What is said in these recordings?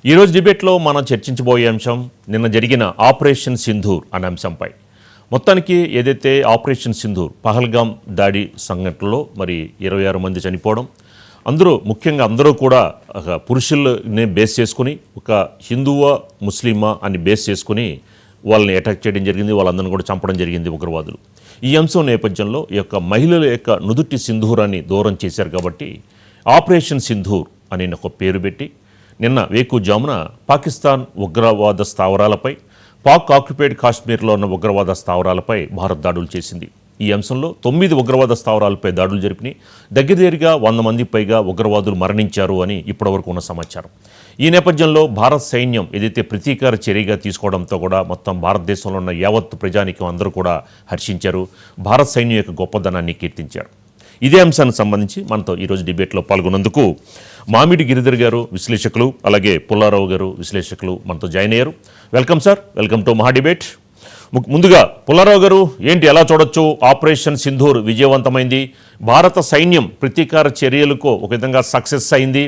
ఈరోజు డిబేట్లో మనం చర్చించబోయే అంశం నిన్న జరిగిన ఆపరేషన్ సింధూర్ అనే అంశంపై. మొత్తానికి ఏదైతే ఆపరేషన్ సింధూర్ పహల్గాం దాడి సంఘటనలో మరి 26 మంది చనిపోవడం, ముఖ్యంగా అందరూ కూడా పురుషుల్ని బేస్ చేసుకుని ఒక హిందువా ముస్లిమా అని బేస్ చేసుకుని వాళ్ళని అటాక్ చేయడం జరిగింది, వాళ్ళందరినీ కూడా చంపడం జరిగింది ఉగ్రవాదులు. ఈ అంశం నేపథ్యంలో ఈ యొక్క మహిళల యొక్క నుదుటి సింధూరాన్ని దూరం చేశారు కాబట్టి ఆపరేషన్ సింధూర్ అనే ఒక పేరు పెట్టి నిన్న వేకుజామున పాకిస్తాన్ ఉగ్రవాద స్థావరాలపై, పాక్ ఆక్యుపైడ్ కాశ్మీర్లో ఉన్న ఉగ్రవాద స్థావరాలపై భారత్ దాడులు చేసింది. ఈ అంశంలో 9 ఉగ్రవాద స్థావరాలపై దాడులు జరిపినాయి. దగ్గరగా 100 మంది పైగా ఉగ్రవాదులు మరణించారు అని ఇప్పటివరకు ఉన్న సమాచారం. ఈ నేపథ్యంలో భారత సైన్యం ఏదైతే ప్రతీకార చర్యగా తీసుకోవడంతో కూడా మొత్తం భారతదేశంలో ఉన్న యావత్ ప్రజానికం అందరూ కూడా హర్షించారు, భారత సైన్యం యొక్క గొప్పదనాన్ని కీర్తించారు. ఇదే అంశానికి సంబంధించి మనతో ఈరోజు డిబేట్లో పాల్గొన్నందుకు మామిడి గిరిధర్ గారు విశ్లేషకులు, అలాగే పుల్లారావు గారు విశ్లేషకులు మనతో జాయిన్ అయ్యారు. వెల్కమ్ సార్, వెల్కమ్ టు మహా డిబేట్. ముందుగా పుల్లారావు గారు, ఏంటి ఎలా చూడొచ్చు ఆపరేషన్ సింధూర్ విజయవంతమైంది, భారత సైన్యం ప్రతీకార చర్యలకు ఒక విధంగా సక్సెస్ అయింది,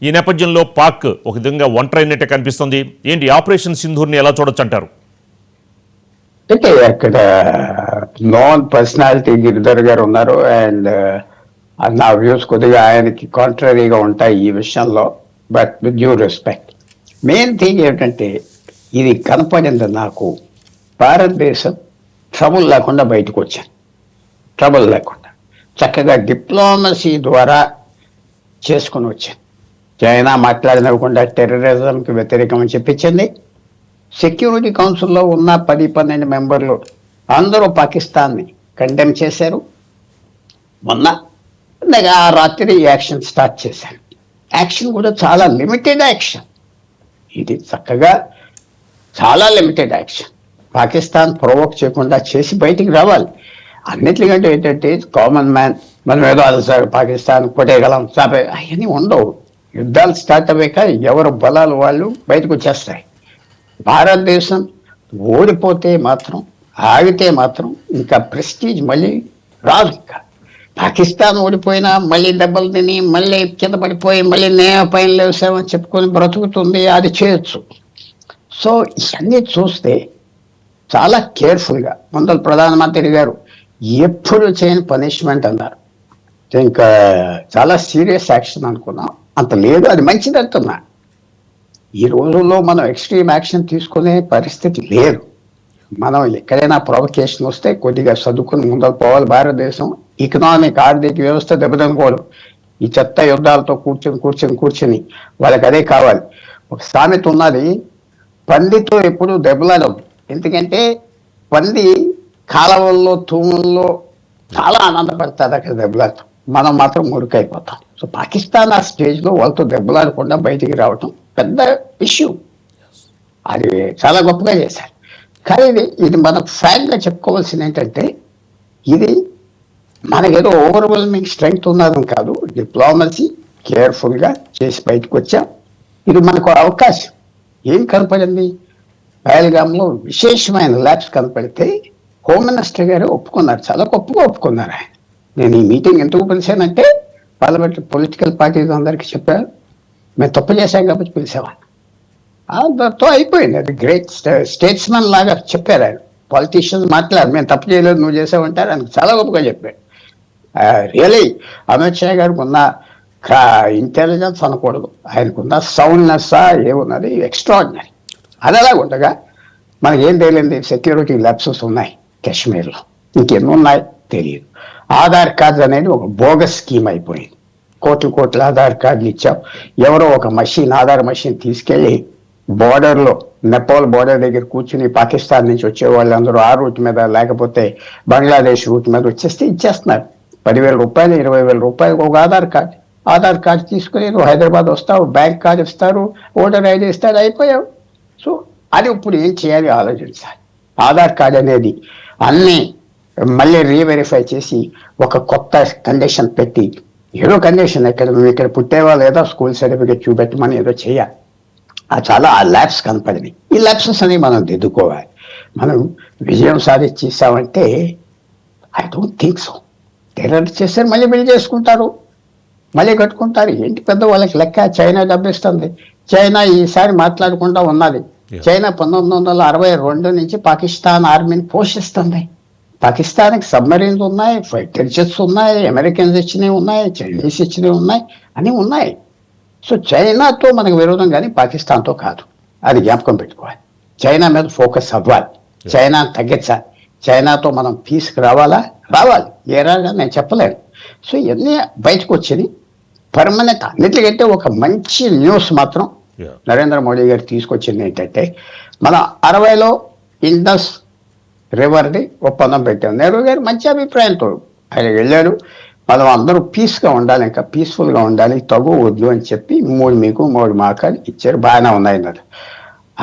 ఈ నేపథ్యంలో పాక్ ఒక విధంగా ఒంటరైనట్టే కనిపిస్తుంది, ఏంటి ఆపరేషన్ సింధూర్ని ఎలా చూడొచ్చు అంటారు? అంటే అక్కడ నాన్ పర్సనాలిటీ గిరిధర్ గారు ఉన్నారు, అండ్ నా వ్యూస్ కొద్దిగా ఆయనకి కాంట్రరీగా ఉంటాయి ఈ విషయంలో. But with due respect, main thing ఏంటంటే ఇది కనపడింది నాకు, భారతదేశం ట్రబుల్ లేకుండా బయటకు వచ్చాను. ట్రబుల్ లేకుండా చక్కగా డిప్లొమసీ ద్వారా చేసుకుని వచ్చాను. చైనా మాట్లాడనివ్వకుండా టెర్రరిజంకి వ్యతిరేకం అని చెప్పించింది. సెక్యూరిటీ కౌన్సిల్లో ఉన్న 10-12 మెంబర్లు అందరూ పాకిస్తాన్ని కండెమ్ చేశారు. మొన్న ఆ రాత్రి యాక్షన్ స్టార్ట్ చేశారు. యాక్షన్ కూడా చాలా లిమిటెడ్ యాక్షన్, ఇది చక్కగా చాలా లిమిటెడ్ యాక్షన్. పాకిస్తాన్ ప్రొవోక్ చేయకుండా చేసి బయటికి రావాలి. అన్నిటికంటే ఏంటంటే కామన్ మ్యాన్ మనం ఏదో సార్ పాకిస్తాన్ కొట్టేయగలం చాపే అవన్నీ ఉండవు. యుద్ధాలు స్టార్ట్ అయ్యాక ఎవరు బలాలు వాళ్ళు బయటకు వచ్చేస్తాయి. భారతదేశం ఓడిపోతే మాత్రం, ఆగితే మాత్రం ఇంకా ప్రెస్టీజ్ మళ్ళీ రాదు. ఇంకా పాకిస్తాన్ ఓడిపోయినా మళ్ళీ దెబ్బలు తిని మళ్ళీ కింద పడిపోయి మళ్ళీ నేల పైన లేసామని చెప్పుకొని బ్రతుకుతుంది, అది చేయొచ్చు. సో ఇవన్నీ చూస్తే చాలా కేర్ఫుల్గా ముందు ప్రధానమంత్రి గారు ఎప్పుడు చేయని పనిష్మెంట్ అన్నారు. ఇంకా చాలా సీరియస్ యాక్షన్ అనుకున్నాం, అంత లేదు, అది మంచిది అంటున్నా. ఈ రోజుల్లో మనం ఎక్స్ట్రీమ్ యాక్షన్ తీసుకునే పరిస్థితి లేదు. మనం ఎక్కడైనా ప్రొవకేషన్ వస్తే కొద్దిగా సర్దుకుని ముందుకు పోవాలి. భారతదేశం ఎకనామిక్ ఆర్థిక వ్యవస్థ దెబ్బతినకూడదు. ఈ చెత్త యుద్ధాలతో కూర్చొని వాళ్ళకి అదే కావాలి. ఒక సామెత ఉన్నది, పందితో ఎప్పుడు దెబ్బలాడదు. ఎందుకంటే పంది కాలవల్లో తూముల్లో చాలా ఆనందపడుతుంది అక్కడ దెబ్బలాడతాం, మనం మాత్రం మురికైపోతాం. సో పాకిస్తాన్ ఆ స్టేజ్లో వాళ్ళతో దెబ్బలాడకుండా బయటికి రావటం పెద్ద ఇష్యూ, అది చాలా గొప్పగా చేశారు. కానీ ఇది మనకు ఫ్రాంక్గా చెప్పుకోవాల్సింది ఏంటంటే, ఇది మనకేదో ఓవర్వెల్మింగ్ స్ట్రెంగ్త్ ఉన్నదని కాదు, డిప్లొమసీ కేర్ఫుల్గా చేసి బయటకు వచ్చాం. ఇది మనకు అవకాశం. ఏం కనపడింది, పహల్గాంలో విశేషమైన ల్యాబ్స్ కనపడితే హోమ్ మినిస్టర్ గారు ఒప్పుకున్నారు, చాలా గొప్పగా ఒప్పుకున్నారు ఆయన. నేను ఈ మీటింగ్ ఎందుకు పిలిచానంటే పార్లమెంటరీ పొలిటికల్ పార్టీస్ అందరికీ చెప్పారు, మేము తప్పు చేశాం కాబట్టి పిలిచామని. దాంతో అయిపోయింది. అది గ్రేట్ స్టేట్స్మెన్ లాగా చెప్పారు ఆయన. పాలిటీషియన్స్ మాట్లాడారు, మేము తప్పు చేయలేదు నువ్వు చేసావంటారు, ఆయనకు చాలా గొప్పగా చెప్పాడు. రియలీ అమిత్ షా గారికి ఉన్న ఇంటెలిజెన్స్ అనకూడదు, ఆయనకున్న సౌండ్నెస్ ఏమున్నది ఎక్స్ట్రాడినరీ. అది అలా ఉండగా మనకేం తెలియంది, సెక్యూరిటీ ల్యాబ్సెస్ ఉన్నాయి కాశ్మీర్లో, ఇంకెన్ని ఉన్నాయి తెలియదు. ఆధార్ కార్డ్స్ అనేది ఒక బోగస్ స్కీమ్ అయిపోయింది. కోట్ల ఆధార్ కార్డులు ఇచ్చాం. ఎవరో ఒక ఆధార్ మషిన్ తీసుకెళ్ళి బోర్డర్లో, నేపాల్ బోర్డర్ దగ్గర కూర్చుని పాకిస్తాన్ నుంచి వచ్చే వాళ్ళందరూ ఆ రూట్ మీద లేకపోతే బంగ్లాదేశ్ రూట్ మీద వచ్చేస్తే ఇచ్చేస్తున్నారు. 10,000 రూపాయలు 20,000 రూపాయలు ఒక ఆధార్ కార్డు తీసుకుని నువ్వు హైదరాబాద్ వస్తావు, బ్యాంక్ కార్డు ఇస్తారు, ఓటర్ ఐడి ఇస్తారు, అయిపోయావు. సో అది ఇప్పుడు ఏం చేయాలి ఆలోచించాలి. ఆధార్ కార్డు అనేది అన్నీ మళ్ళీ రీవెరిఫై చేసి ఒక కొత్త కండిషన్ పెట్టి, ఏదో కండిషన్ నువ్వు ఇక్కడ పుట్టేవా లేదా స్కూల్ సర్టిఫికేట్ చూపెట్టమని ఏదో చేయాలి. చాలా ఆ ల్యాబ్స్ కనపడినాయి. ఈ ల్యాబ్సెస్ అనేవి మనం దిద్దుకోవాలి. మనం విజయం సాధించేసామంటే I don't think so. Terror చేస్తారు, మళ్ళీ బిల్డ్ చేసుకుంటారు, మళ్ళీ కట్టుకుంటారు. ఏంటి పెద్ద వాళ్ళకి లెక్క, చైనా డబ్బిస్తుంది. చైనా ఈసారి మాట్లాడకుండా ఉన్నది. చైనా 1962 నుంచి పాకిస్తాన్ ఆర్మీని పోషిస్తుంది. పాకిస్తాన్కి సబ్మరీన్స్ ఉన్నాయి, ఫైటర్ జెట్స్ ఉన్నాయి, అమెరికన్స్ ఇచ్చినవి ఉన్నాయి, చైనీస్ ఇచ్చినవి ఉన్నాయి, అన్నీ ఉన్నాయి. సో చైనాతో మనకు విరోధం కానీ పాకిస్తాన్తో కాదు. అది జ్ఞాపకం పెట్టుకోవాలి. చైనా మీద ఫోకస్ అవ్వాలి, చైనా తగ్గించాలి. చైనాతో మనం పీస్కి రావాలి. ఏ రాగా నేను చెప్పలేను. సో ఇవన్నీ బయటకు వచ్చింది పర్మనెంట్. అన్నిటికంటే ఒక మంచి న్యూస్ మాత్రం నరేంద్ర మోడీ గారు తీసుకొచ్చింది ఏంటంటే, మన 60లో ఇండస్ రివర్ని ఒప్పందం పెట్టాం. నెహ్రూ గారు మంచి అభిప్రాయంతో ఆయన వెళ్ళారు. మనం అందరూ పీస్గా ఉండాలి, ఇంకా పీస్ఫుల్గా ఉండాలి, తగు వద్దు అని చెప్పి 3 మీకు 3 మాకు అని ఇచ్చారు. బాగానే ఉన్నాయన్నారు.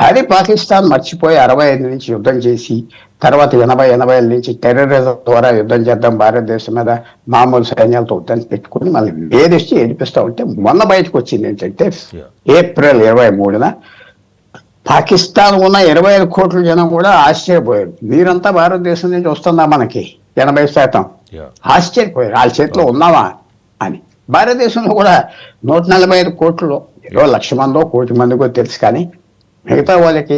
అది పాకిస్తాన్ మర్చిపోయి 65 నుంచి యుద్ధం చేసి, తర్వాత 80 నుంచి టెర్రరిజం ద్వారా యుద్ధం చేద్దాం భారతదేశం మీద, మామూలు సైన్యాలతో యుద్ధం పెట్టుకుని మళ్ళీ వేధిస్తూ ఏడిపిస్తూ ఉంటే, మొన్న బయటకు వచ్చింది ఏంటంటే ఏప్రిల్ 23న పాకిస్తాన్ ఉన్న 25 కోట్ల జనం కూడా ఆశ్చర్యపోయారు. మీరంతా భారతదేశం నుంచి వస్తుందా మనకి 80%? ఆశ్చర్యపోయారు, వాళ్ళ చేతిలో ఉన్నావా అని. భారతదేశంలో కూడా 145 కోట్లలో ఏదో 1,00,000 మందో 1,00,00,000 మందికో తెలుసు, కానీ మిగతా వాళ్ళకి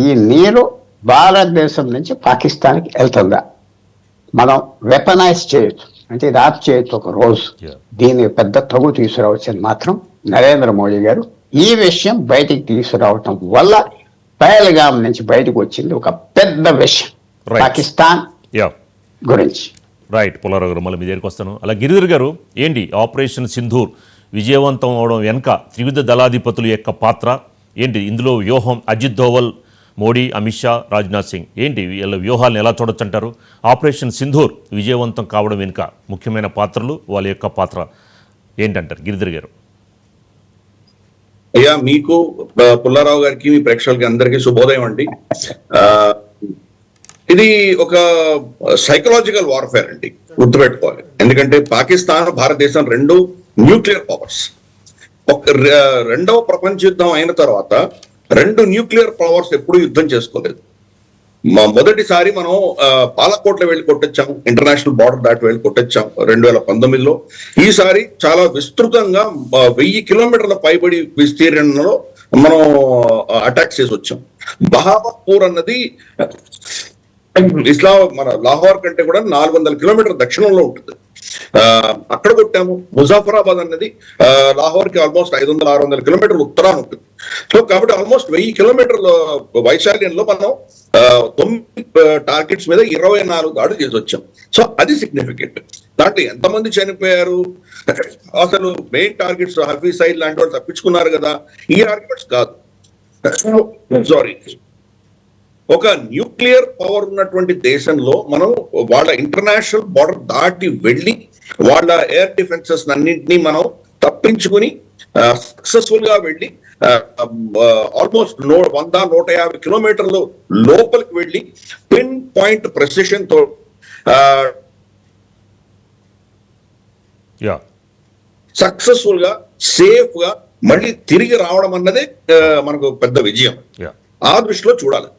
ఈ నీరు భారతదేశం నుంచి పాకిస్తాన్కి వెళ్తుందా? మనం వెపనైజ్ చేయొచ్చు, అంటే ఇది ఆప్ చేయొచ్చు ఒక రోజు. దీన్ని పెద్ద తగు తీసుకురావచ్చని మాత్రం నరేంద్ర మోడీ గారు ఈ విషయం బయటికి తీసుకురావటం వల్ల పహల్గాం నుంచి బయటకు వచ్చింది ఒక పెద్ద విషయం పాకిస్తాన్ గురించి. రైట్. పుల్లారావు గారు, మళ్ళీ మీ దగ్గరికి వస్తాను. అలా గిరిధర్ గారు, ఏంటి ఆపరేషన్ సింధూర్ విజయవంతం అవడం వెనుక త్రివిధ దళాధిపతుల యొక్క పాత్ర ఏంటి? ఇందులో వ్యూహం అజిత్ దోవల్, మోడీ, అమిత్ షా, రాజ్నాథ్ సింగ్, ఏంటి వీళ్ళ వ్యూహాలను ఎలా చూడొచ్చు అంటారు? ఆపరేషన్ సింధూర్ విజయవంతం కావడం వెనుక ముఖ్యమైన పాత్రలు, వాళ్ళ యొక్క పాత్ర ఏంటంటారు గిరిధర్ గారు? అయ్యా, మీకు పుల్లారావు గారికి, మీ ప్రేక్షకులకి అందరికీ శుభోదయం అండి. ఇది ఒక సైకలాజికల్ వార్ఫేర్ అండి, గుర్తుపెట్టుకోవాలి. ఎందుకంటే పాకిస్తాన్, భారతదేశం రెండు న్యూక్లియర్ పవర్స్. రెండవ ప్రపంచ యుద్ధం అయిన తర్వాత 2 న్యూక్లియర్ పవర్స్ ఎప్పుడూ యుద్ధం చేసుకోలేదు. మొదటిసారి మనం పాలకోట్లో వెళ్ళి కొట్టొచ్చాం, ఇంటర్నేషనల్ బార్డర్ దాటి వెళ్ళి కొట్టొచ్చాం 2019లో. ఈసారి చాలా విస్తృతంగా 1000 కిలోమీటర్ల పైబడి విస్తీర్ణంలో మనం అటాక్ చేసి వచ్చాం. బహావత్పూర్ అన్నది మన లాహోర్ కంటే కూడా 400 కిలోమీటర్ల దక్షిణంలో ఉంటుంది. అక్కడ కొట్టాము. ముజాఫరాబాద్ అన్నది లాహోర్ కి ఆల్మోస్ట్ 500-600 కిలోమీటర్ల ఉత్తరాన ఉంటుంది. సో కాబట్టి ఆల్మోస్ట్ 1000 కిలోమీటర్ల వైశాల్యంలో మనం 9 టార్గెట్స్ మీద 24 దాడులు చేసి వచ్చాం. సో అది సిగ్నిఫికెంట్. దాంట్లో ఎంతమంది చనిపోయారు, అసలు మెయిన్ టార్గెట్స్ హఫీజ్ సైడ్ లాంటి వాళ్ళు తప్పించుకున్నారు కదా, ఈ ఆర్గ్యుమెంట్స్ కాదు. సారీ, ఒక న్యూక్లియర్ పవర్ ఉన్నటువంటి దేశంలో మనం వాళ్ళ ఇంటర్నేషనల్ బార్డర్ దాటి వెళ్ళి వాళ్ళ ఎయిర్ డిఫెన్సెస్ అన్నింటినీ మనం తప్పించుకుని సక్సెస్ఫుల్ గా వెళ్ళి ఆల్మోస్ట్ 100-150 కిలోమీటర్లు లోపలికి వెళ్ళి పిన్ పాయింట్ ప్రెసిషన్ తో సక్సెస్ఫుల్ గా సేఫ్ గా మళ్ళీ తిరిగి రావడం అన్నదే మనకు పెద్ద విజయం. ఆ దృష్టిలో చూడాలి.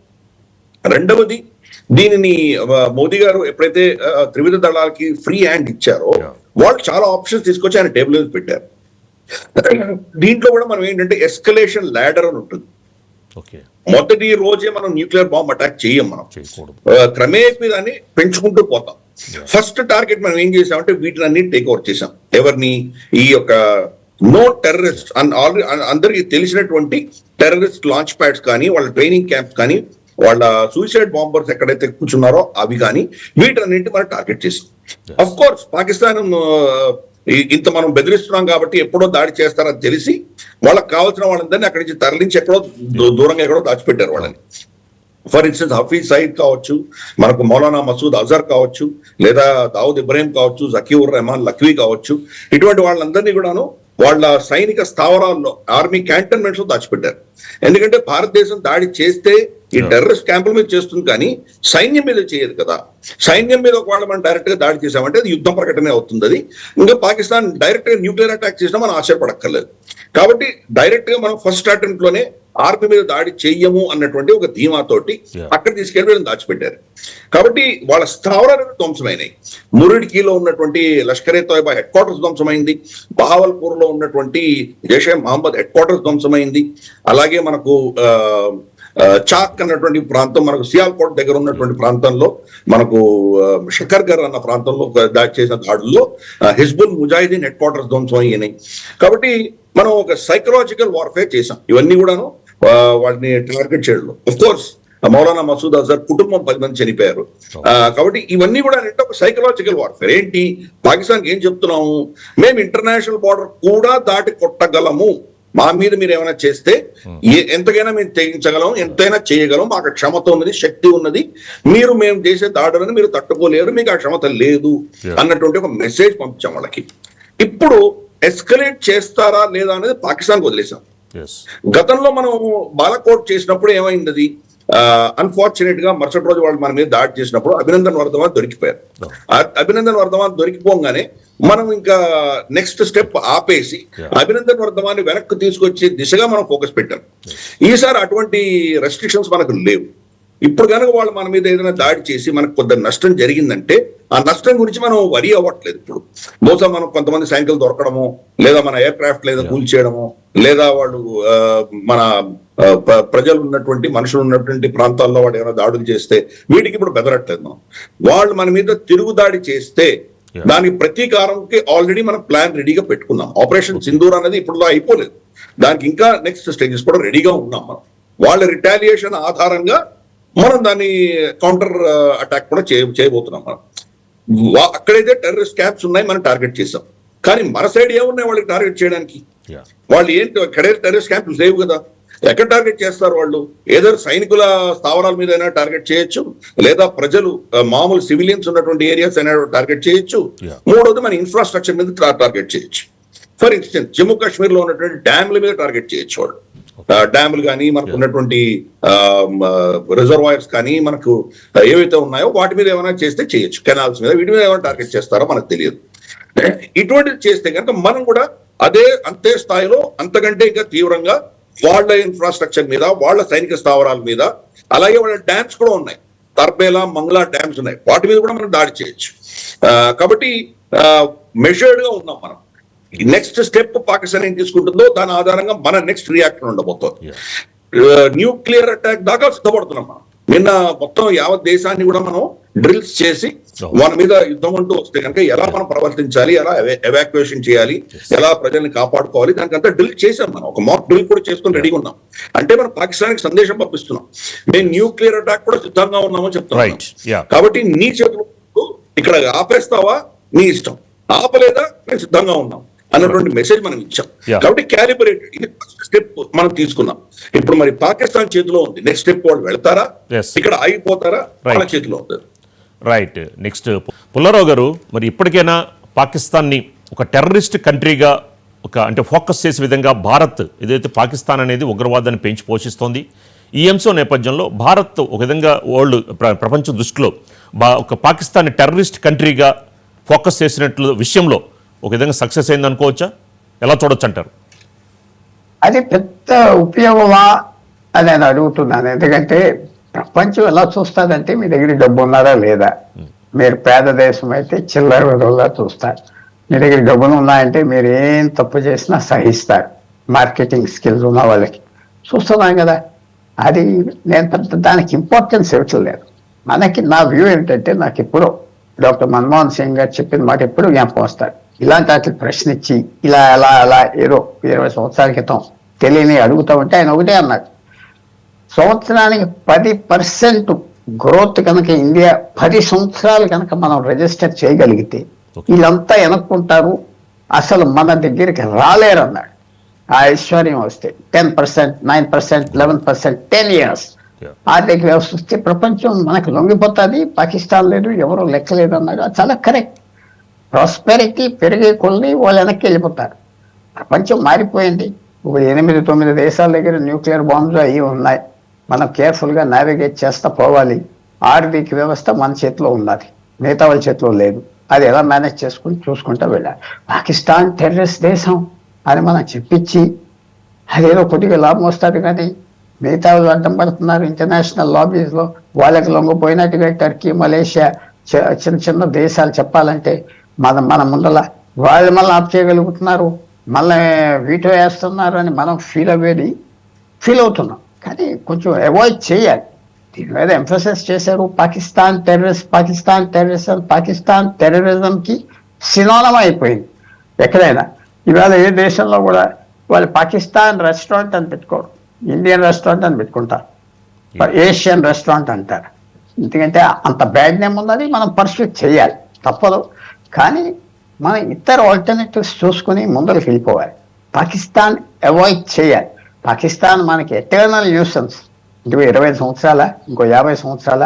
రెండవది, దీనిని మోదీ గారు ఎప్పుడైతే త్రివిధ దళాలకి ఫ్రీ హ్యాండ్ ఇచ్చారో, వాళ్ళు చాలా ఆప్షన్స్ తీసుకొచ్చి ఆయన టేబుల్ మీద పెట్టారు. దీంట్లో కూడా మనం ఏంటంటే ఎస్కలేషన్ ల్యాడర్ అని ఉంటుంది. మొదటి రోజే మనం న్యూక్లియర్ బాంబ్ అటాక్ చేయం, మనం క్రమేపీ దాన్ని పెంచుకుంటూ పోతాం. ఫస్ట్ టార్గెట్ మనం ఏం చేసామంటే వీటిని అన్ని టేక్ ఓవర్ చేసాం. ఎవరిని? ఈ యొక్క నో టెర్రరిస్ట్ అందరికి తెలిసినటువంటి టెర్రరిస్ట్ లాంచ్ ప్యాడ్స్ కానీ, వాళ్ళ ట్రైనింగ్ క్యాంప్స్ కానీ, వాళ్ళ సూసైడ్ బాంబర్స్ ఎక్కడైతే కూర్చున్నారో అవి కానీ, వీటన్నింటి మనం టార్గెట్ చేసాం. అఫ్ కోర్స్ పాకిస్తాన్ ఇంత మనం బెదిరిస్తున్నాం కాబట్టి ఎప్పుడో దాడి చేస్తారని తెలిసి వాళ్ళకి కావాల్సిన వాళ్ళందరినీ అక్కడి నుంచి తరలించి ఎక్కడో దూరంగా ఎక్కడో దాచిపెట్టారు వాళ్ళని. ఫర్ ఇన్స్టెన్స్ హఫీజ్ సయీద్ కావచ్చు, మనకు మౌలానా మసూద్ అజర్ కావచ్చు, లేదా దావుద్ ఇబ్రాహిం కావచ్చు, జకీవుర్ రెహమాన్ లఖ్వీ కావచ్చు, ఇటువంటి వాళ్ళందరినీ కూడాను వాళ్ళ సైనిక స్థావరాల్లో, ఆర్మీ క్యాంటన్మెంట్స్ లో దాచిపెట్టారు. ఎందుకంటే భారతదేశం దాడి చేస్తే ఈ టెర్రరిస్ట్ క్యాంపుల మీద చేస్తుంది, కానీ సైన్యం మీద చేయదు కదా. సైన్యం మీద ఒకవేళ మనం డైరెక్ట్ గా దాడి చేసామంటే అది యుద్ధం ప్రకటనే అవుతుంది. అది ఇంకా పాకిస్తాన్ డైరెక్ట్ గా న్యూక్లియర్ అటాక్ చేసినా మనం ఆశ్చర్యపడక్కర్లేదు. కాబట్టి డైరెక్ట్ గా మనం ఫస్ట్ అటెంప్ట్ లోనే ఆర్మీ మీద దాడి చెయ్యము అన్నటువంటి ఒక ధీమాతోటి అక్కడ తీసుకెళ్లి వీళ్ళని దాచిపెట్టారు. కాబట్టి వాళ్ళ స్థావరాలు ధ్వంసమైనాయి. మురిడికిలో ఉన్నటువంటి లష్కరే తోయబా హెడ్ క్వార్టర్స్ ధ్వంసమైంది. బహావల్పూర్ లో ఉన్నటువంటి జైషే మహమ్మద్ హెడ్ క్వార్టర్స్ ధ్వంసమైంది. అలాగే మనకు చాక్ అన్నటువంటి ప్రాంతం, మనకు సియాల్కోట్ దగ్గర ఉన్నటువంటి ప్రాంతంలో, మనకు షకర్గర్ అన్న ప్రాంతంలో దాడి చేసిన దాడుల్లో హిజ్బుల్ ముజాహిదీన్ హెడ్ క్వార్టర్స్ ధ్వంసం అయినాయి. కాబట్టి మనం ఒక సైకలాజికల్ వార్ఫేర్ చేసాం. ఇవన్నీ కూడాను వాటిని టార్గెట్ చేయడంలో ఆఫ్ కోర్స్ మౌలానా మసూద్ అజర్ కుటుంబం 10 మంది చనిపోయారు. కాబట్టి ఇవన్నీ కూడా అంటే ఒక సైకలాజికల్ వార్ఫేర్. ఏంటి, పాకిస్తాన్కి ఏం చెప్తున్నాము, మేము ఇంటర్నేషనల్ బార్డర్ కూడా దాటి కొట్టగలము, మా మీద మీరు ఏమైనా చేస్తే ఎంతకైనా మేము తెగించగలం, ఎంతైనా చేయగలం, మాకు క్షమత ఉన్నది, శక్తి ఉన్నది, మీరు మేము చేసే దాడులను మీరు తట్టుకోలేరు, మీకు ఆ క్షమత లేదు అన్నటువంటి ఒక మెసేజ్ పంపించాం వాళ్ళకి. ఇప్పుడు ఎస్కలేట్ చేస్తారా లేదా అనేది పాకిస్తాన్కి వదిలేసాం. గతంలో మనం బాలాకోట్ చేసినప్పుడు ఏమైంది, అది అన్ఫార్చునేట్ గా మరుసటి రోజు వాళ్ళు మన మీద దాడి చేసినప్పుడు అభినందన్ వర్ధమాన్ దొరికిపోయారు. అభినందన్ వర్ధమాన్ దొరికిపోగానే మనం ఇంకా నెక్స్ట్ స్టెప్ ఆపేసి అభినందన్ వర్ధమాన్ని వెనక్కి తీసుకొచ్చే దిశగా మనం ఫోకస్ పెట్టాం. ఈసారి అటువంటి రెస్ట్రిక్షన్స్ మనకు లేవు. ఇప్పుడు కనుక వాళ్ళు మన మీద ఏదైనా దాడి చేసి మనకు కొంత నష్టం జరిగిందంటే ఆ నష్టం గురించి మనం వరి అవ్వట్లేదు. ఇప్పుడు బహుశా మనం కొంతమంది సైనికులు దొరకడము, లేదా మన ఎయిర్ క్రాఫ్ట్ లేదా కూల్చేయడము, లేదా వాళ్ళు మన ప్రజలు ఉన్నటువంటి మనుషులు ఉన్నటువంటి ప్రాంతాల్లో వాడు ఏమైనా దాడులు చేస్తే వీటికి ఇప్పుడు బెదరట్లేదు మనం. వాళ్ళు మన మీద తిరుగుదాడి చేస్తే దానికి ప్రతీకారంకి ఆల్రెడీ మనం ప్లాన్ రెడీగా పెట్టుకున్నాం. ఆపరేషన్ సింధూర్ అనేది ఇప్పుడు అయిపోలేదు, దానికి ఇంకా నెక్స్ట్ స్టేజెస్ కూడా రెడీగా ఉన్నాం మనం. వాళ్ళ రిటాలియేషన్ ఆధారంగా మనం దాన్ని కౌంటర్ అటాక్ కూడా చేయబోతున్నాం మనం. అక్కడైతే టెర్రరిస్ట్ క్యాంప్స్ ఉన్నాయి, మనం టార్గెట్ చేసాం. కానీ మన సైడ్ ఏమున్నాయి వాళ్ళకి టార్గెట్ చేయడానికి? వాళ్ళు ఏంటి, అక్కడే టెర్రరిస్ట్ క్యాంప్స్ లేవు కదా, ఎక్కడ టార్గెట్ చేస్తారు వాళ్ళు? ఏదో సైనికుల స్థావరాల మీద అయినా టార్గెట్ చేయొచ్చు, లేదా ప్రజలు మామూలు సివిలియన్స్ ఉన్నటువంటి ఏరియాస్ అయినా టార్గెట్ చేయొచ్చు. మూడోది మన ఇన్ఫ్రాస్ట్రక్చర్ మీద టార్గెట్ చేయొచ్చు. ఫర్ ఇన్స్టెన్స్ జమ్మూ కాశ్మీర్ లో ఉన్నటువంటి డ్యామ్ల మీద టార్గెట్ చేయొచ్చు వాళ్ళు. డ్యాములు కానీ మనకు ఉన్నటువంటి రిజర్వాయర్స్ కానీ మనకు ఏవైతే ఉన్నాయో వాటి మీద ఏమైనా చేస్తే చేయొచ్చు. కెనాల్స్ మీద, వీటి మీద ఏమైనా టార్గెట్ చేస్తారో మనకు తెలియదు. ఇటువంటిది చేస్తే కనుక మనం కూడా అంతే స్థాయిలో అంతకంటే ఇంకా తీవ్రంగా వాళ్ళ ఇన్ఫ్రాస్ట్రక్చర్ మీద, వాళ్ళ సైనిక స్థావరాల మీద, అలాగే వాళ్ళ డ్యామ్స్ కూడా ఉన్నాయి, తర్బేలా, మంగళా డ్యామ్స్ ఉన్నాయి, వాటి మీద కూడా మనం దాడి చేయొచ్చు. కాబట్టి మెజర్డ్ గా ఉన్నాం మనం. నెక్స్ట్ స్టెప్ పాకిస్తాన్ ఏం తీసుకుంటుందో దాని ఆధారంగా మన నెక్స్ట్ రియాక్షన్ ఉండబోతోంది. న్యూక్లియర్ అటాక్ దాకా సిద్ధపడుతున్నాం మనం. నిన్న మొత్తం యావత్ దేశాన్ని కూడా మనం డ్రిల్స్ చేసి వాళ్ళ మీద యుద్ధం అంటూ వస్తే కనుక ఎలా మనం ప్రవర్తించాలి, ఎలా ఎవాక్యుయేషన్ చేయాలి, ఎలా ప్రజల్ని కాపాడుకోవాలి, దానికంతా డ్రిల్ చేసాం మనం. ఒక మాక్ డ్రిల్ కూడా చేసుకుని రెడీగా ఉన్నాం. అంటే మనం పాకిస్తాన్కి సందేశం పంపిస్తున్నాం, మేము న్యూక్లియర్ అటాక్ కూడా సిద్ధంగా ఉన్నామని చెప్తున్నాం. కాబట్టి నీ చేతులు ఇక్కడ ఆపేస్తావా నీ ఇష్టం, ఆపలేదా మేము సిద్ధంగా ఉన్నాం అన్నటువంటి మెసేజ్ మనం ఇచ్చాం. కాబట్టి క్యాలిబ్రేట్, ఇది ఫస్ట్ స్టెప్ మనం తీసుకున్నాం. ఇప్పుడు మరి పాకిస్తాన్ చేతిలో ఉంది, నెక్స్ట్ స్టెప్ వాళ్ళు వెళ్తారా, ఇక్కడ ఆగిపోతారా, వాళ్ళ చేతిలో ఉంది. రైట్. నెక్స్ట్ పుల్లారావు గారు, మరి ఇప్పటికైనా పాకిస్తాన్ని ఒక టెర్రరిస్ట్ కంట్రీగా అంటే ఫోకస్ చేసే విధంగా భారత్ ఏదైతే పాకిస్తాన్ అనేది ఉగ్రవాదాన్ని పెంచి పోషిస్తోంది, ఈ అంశం నేపథ్యంలో భారత్ ఒక విధంగా ప్రపంచం దృష్టిలో ఒక పాకిస్తాన్ టెర్రరిస్ట్ కంట్రీగా ఫోకస్ చేసినట్లు విషయంలో ఒక విధంగా సక్సెస్ అయింది అనుకోవచ్చా? ఎలా చూడొచ్చు అంటారు? అది పెద్ద ఉపయోగమా అని నేను అడుగుతున్నాను. ఎందుకంటే ప్రపంచం ఎలా చూస్తాదంటే మీ దగ్గర డబ్బు ఉన్నారా లేదా, మీరు పేద దేశం అయితే చిల్లర విధంగా చూస్తారు, మీ దగ్గర డబ్బులు ఉన్నాయంటే మీరు ఏం తప్పు చేసినా సహిస్తారు, మార్కెటింగ్ స్కిల్స్ ఉన్న వాళ్ళకి చూస్తున్నాం కదా. అది నేను పెద్ద దానికి ఇంపార్టెన్స్ ఇవ్వట్లేదు. నా వ్యూ ఏంటంటే, నాకు ఎప్పుడో డాక్టర్ మన్మోహన్ సింగ్ గారు చెప్పిన మాట ఎప్పుడు జ్ఞాపకం వస్తారు. ఇలాంటి వాటికి ప్రశ్న ఇచ్చి అలా ఏదో 20 సంవత్సరాల క్రితం తెలియని అడుగుతా ఉంటే ఆయన ఒకటే అన్నాడు, సంవత్సరానికి 10% గ్రోత్ కనుక ఇండియా 10 సంవత్సరాలు కనుక మనం రిజిస్టర్ చేయగలిగితే వీళ్ళంతా వెనక్కుంటారు, అసలు మన దగ్గరికి రాలేరు అన్నాడు. ఆ ఐశ్వర్యం వస్తే 10%, 9%, 11%, 10 years ఆర్థిక వ్యవస్థ వస్తే ప్రపంచం మనకు లొంగిపోతుంది, పాకిస్తాన్ లేదు, ఎవరో లెక్కలేదు అన్నాడు. చాలా కరెక్ట్. ప్రాస్పెరిటీ పెరిగే కొల్ని వాళ్ళు వెనక్కి వెళ్ళిపోతారు. ప్రపంచం మారిపోయింది. ఇప్పుడు 8-9 దేశాల దగ్గర న్యూక్లియర్ బాంబ్స్ అవి ఉన్నాయి. మనం కేర్ఫుల్గా నావిగేట్ చేస్తా పోవాలి. ఆర్థిక వ్యవస్థ మన చేతిలో ఉన్నది, మిగతా వాళ్ళ చేతిలో లేదు. అది ఎలా మేనేజ్ చేసుకుని చూసుకుంటూ వెళ్ళాలి. పాకిస్తాన్ టెర్రరిస్ట్ దేశం అని మనం చెప్పించి అదేదో కొద్దిగా లాభం వస్తుంది కానీ మిగతా వాళ్ళు అడ్డం పడుతున్నారు ఇంటర్నేషనల్ లాబీస్లో. వాళ్ళకి లొంగిపోయినట్టుగా టర్కీ, మలేషియా చిన్న చిన్న దేశాలు చెప్పాలంటే మన ముందల వాళ్ళు మళ్ళీ ఆప్ చేయగలుగుతున్నారు, మళ్ళీ వీటో వేస్తున్నారు అని మనం ఫీల్ అవుతున్నాం. కానీ కొంచెం అవాయిడ్ చేయాలి. దీని మీద ఎంఫోసిస్ చేశారు. పాకిస్తాన్ టెర్రరిజంకి సినోనం అయిపోయింది ఎక్కడైనా. ఇవాళ ఏ దేశంలో కూడా వాళ్ళు పాకిస్తాన్ రెస్టారెంట్ అని పెట్టుకోరు, ఇండియన్ రెస్టారెంట్ అని పెట్టుకుంటారు, ఏషియన్ రెస్టారెంట్ అంటారు. ఎందుకంటే అంత బ్యాడ్ నేమ్ ఉన్నది. మనం పర్సూట్ చేయాలి, తప్పదు. కానీ మనం ఇతర ఆల్టర్నేటివ్స్ చూసుకుని ముందరికి వెళ్ళిపోవాలి. పాకిస్తాన్ అవాయిడ్ చేయాలి. పాకిస్తాన్ మనకి ఎటర్నల్ న్యూసెన్స్. ఇంకో 20 సంవత్సరాల, ఇంకో 50 సంవత్సరాల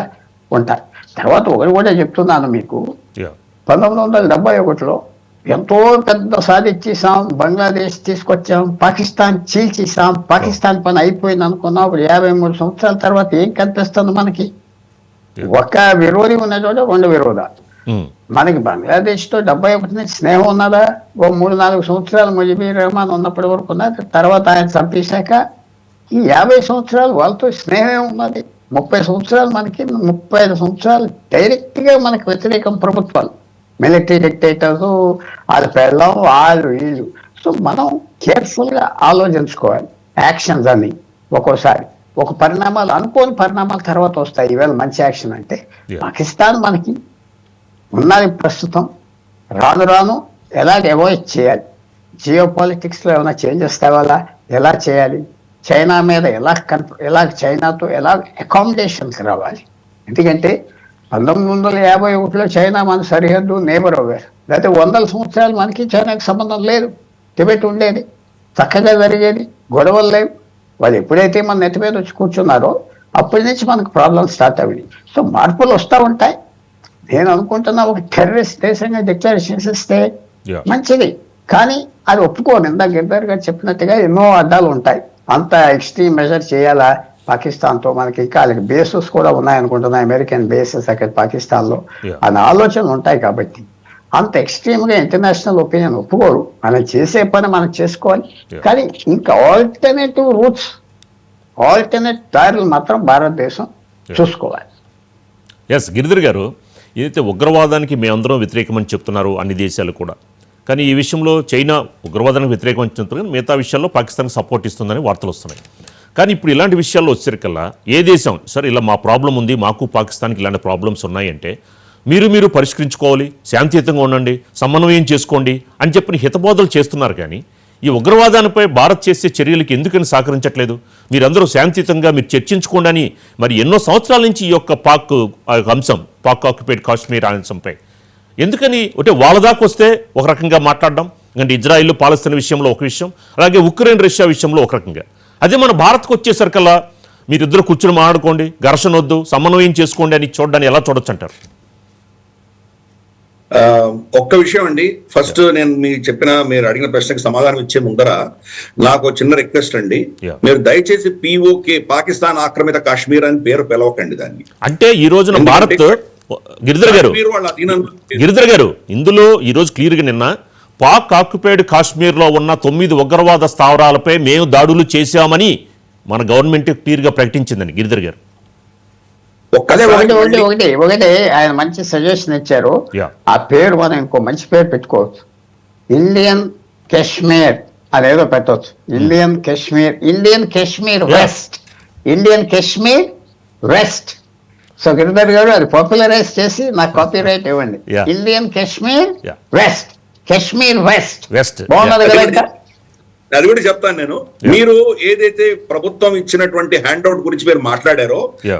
ఉంటాయి. తర్వాత ఒకటి కూడా చెప్తున్నాను మీకు, 1971లో ఎంతో పెద్ద సాధించేసాం, బంగ్లాదేశ్ తీసుకొచ్చాం, పాకిస్తాన్ చీల్చేసాం, పాకిస్తాన్ పని అయిపోయింది అనుకున్నాం. 53 సంవత్సరాల తర్వాత ఏం కనిపిస్తుంది మనకి? ఒక విరోధి ఉన్న చోట 2 విరోధాలు. మనకి బంగ్లాదేశ్తో 71 నుంచి స్నేహం ఉన్నదా? ఓ 3-4 సంవత్సరాలు ముజిబుర్ రెహమాన్ ఉన్నప్పటి వరకు ఉన్నది. తర్వాత ఆయన చంపేశాక ఈ 50 సంవత్సరాలు వాళ్ళతో స్నేహమే ఉన్నది. 30 సంవత్సరాలు మనకి, 35 సంవత్సరాలు డైరెక్ట్గా మనకి వ్యతిరేకం ప్రభుత్వాలు, మిలిటరీ డిక్టేటర్స్, వాళ్ళ పెళ్ళం, వాళ్ళు వీళ్ళు. సో మనం కేర్ఫుల్గా ఆలోచించుకోవాలి యాక్షన్స్ అన్ని. ఒక్కోసారి ఒక పరిణామాలు, అనుకోని పరిణామాల తర్వాత వస్తాయి. ఈవేళ మంచి యాక్షన్ అంటే పాకిస్తాన్ మనకి ఉన్నది ప్రస్తుతం. రాను ఎలాగ అవాయిడ్ చేయాలి, జియో పాలిటిక్స్లో ఏమైనా చేంజెస్ తేవాలా, ఎలా చేయాలి, చైనా మీద ఎలా చైనాతో ఎలా అకామిడేషన్కి రావాలి. ఎందుకంటే 1951లో చైనా మన సరిహద్దు నేబర్ అవ్వారు. లేకపోతే 100 సంవత్సరాలు మనకి చైనాకి సంబంధం లేదు. టిబెట్ ఉండేది, చక్కగా జరిగేది, గొడవలు లేవు. వాళ్ళు ఎప్పుడైతే మన నెత్తి మీద వచ్చి కూర్చున్నారో అప్పటి నుంచి మనకు ప్రాబ్లమ్స్ స్టార్ట్ అయ్యాయి. సో మార్పులు వస్తూ ఉంటాయి. నేను అనుకుంటున్నా ఒక టెర్రరిస్ట్ దేశంగా డిక్లరేషన్స్ ఇస్తే మంచిది, కానీ అది ఒప్పుకోను. ఇందాక గిరిధర్ గారు చెప్పినట్టుగా ఎన్నో అడ్డాలు ఉంటాయి. అంత ఎక్స్ట్రీమ్ మెజర్ చేయాలా పాకిస్తాన్తో? మనకి ఇంకా వాళ్ళకి బేసెస్ కూడా ఉన్నాయనుకుంటున్నా, అమెరికన్ బేసెస్ అక్కడ పాకిస్తాన్లో. అనే ఆలోచనలు ఉంటాయి. కాబట్టి అంత ఎక్స్ట్రీమ్గా ఇంటర్నేషనల్ ఒపీనియన్ ఒప్పుకోరు. మనం చేసే పని మనం చేసుకోవాలి. కానీ ఇంకా ఆల్టర్నేటివ్ రూట్స్, ఆల్టర్నేట్ దారులు మాత్రం భారతదేశం చూసుకోవాలి. ఎస్ గిరిధర్ గారు, ఏదైతే ఉగ్రవాదానికి మేమందరం వ్యతిరేకమని చెప్తున్నారు అన్ని దేశాలు కూడా, కానీ ఈ విషయంలో చైనా ఉగ్రవాదానికి వ్యతిరేకమని చెప్తున్నారు, మిగతా విషయాల్లో పాకిస్తాన్కి సపోర్ట్ ఇస్తుందని వార్తలు వస్తున్నాయి. కానీ ఇప్పుడు ఇలాంటి విషయాల్లో వచ్చేసరికల్లా ఏ దేశం సరే ఇలా మా ప్రాబ్లం ఉంది, మాకు పాకిస్తాన్కి ఇలాంటి ప్రాబ్లమ్స్ ఉన్నాయంటే మీరు పరిష్కరించుకోవాలి, శాంతియుతంగా ఉండండి, సమన్వయం చేసుకోండి అని చెప్పి హితబోధలు చేస్తున్నారు. కానీ ఈ ఉగ్రవాదానిపై భారత్ చేసే చర్యలకి ఎందుకని సహకరించట్లేదు? మీరందరూ శాంతియుతంగా మీరు చర్చించుకోండి అని మరి ఎన్నో సంవత్సరాల నుంచి ఈ యొక్క పాక్ ఆక్యుపైడ్ కాశ్మీర్ అంశంపై ఎందుకని అంటే వాళ్ళ దాకా వస్తే ఒక రకంగా మాట్లాడడం, అంటే ఇజ్రాయిల్ పాలస్తీన్ విషయంలో ఒక విషయం, అలాగే ఉక్రెయిన్ రష్యా విషయంలో ఒక రకంగా. అదే మన భారత్కు వచ్చేసరికల్లా మీరిద్దరు కూర్చుని మాట్లాడుకోండి, ఘర్షణ వద్దు, సమన్వయం చేసుకోండి అని చూడడాన్ని ఎలా చూడొచ్చు అంటారు? ఒక్క విషయం అండి, ఫస్ట్ నేను మీరు అడిగిన ప్రశ్నకు సమాధానం ఇచ్చే ముందర నాకు చిన్న రిక్వెస్ట్ అండి. మీరు దయచేసి POK, పాకిస్తాన్ ఆక్రమిత కాశ్మీర్ అని పేరు పిలవకండి దాన్ని. అంటే ఈ రోజున భారత్, గిరిధర్ గారు ఇందులో ఈరోజు క్లియర్గా నిన్న పాక్ ఆక్యుపైడ్ కాశ్మీర్లో ఉన్న 9 ఉగ్రవాద స్థావరాలపై మేము దాడులు చేశామని మన గవర్నమెంట్ క్లియర్గా ప్రకటించిందని గిరిధర్ గారు. ఒకటి ఆయన మంచి సజెషన్ ఇచ్చారు. ఆ పేరు మనం ఇంకో మంచి పేరు పెట్టుకోవచ్చు, ఇండియన్ కాశ్మీర్ అదేదో పెట్టవచ్చు. Indian Kashmir west. So Giridhar గారు అది పాపులరైజ్ చేసి నాకు కాపీ రైట్ ఇవ్వండి. ఇండియన్ కాశ్మీర్ వెస్ట్ బాగున్నది కదా? అది కూడా చెప్తాను నేను. మీరు ఏదైతే ప్రభుత్వం ఇచ్చినటువంటి హ్యాండ్అవుట్ గురించి మీరు మాట్లాడారో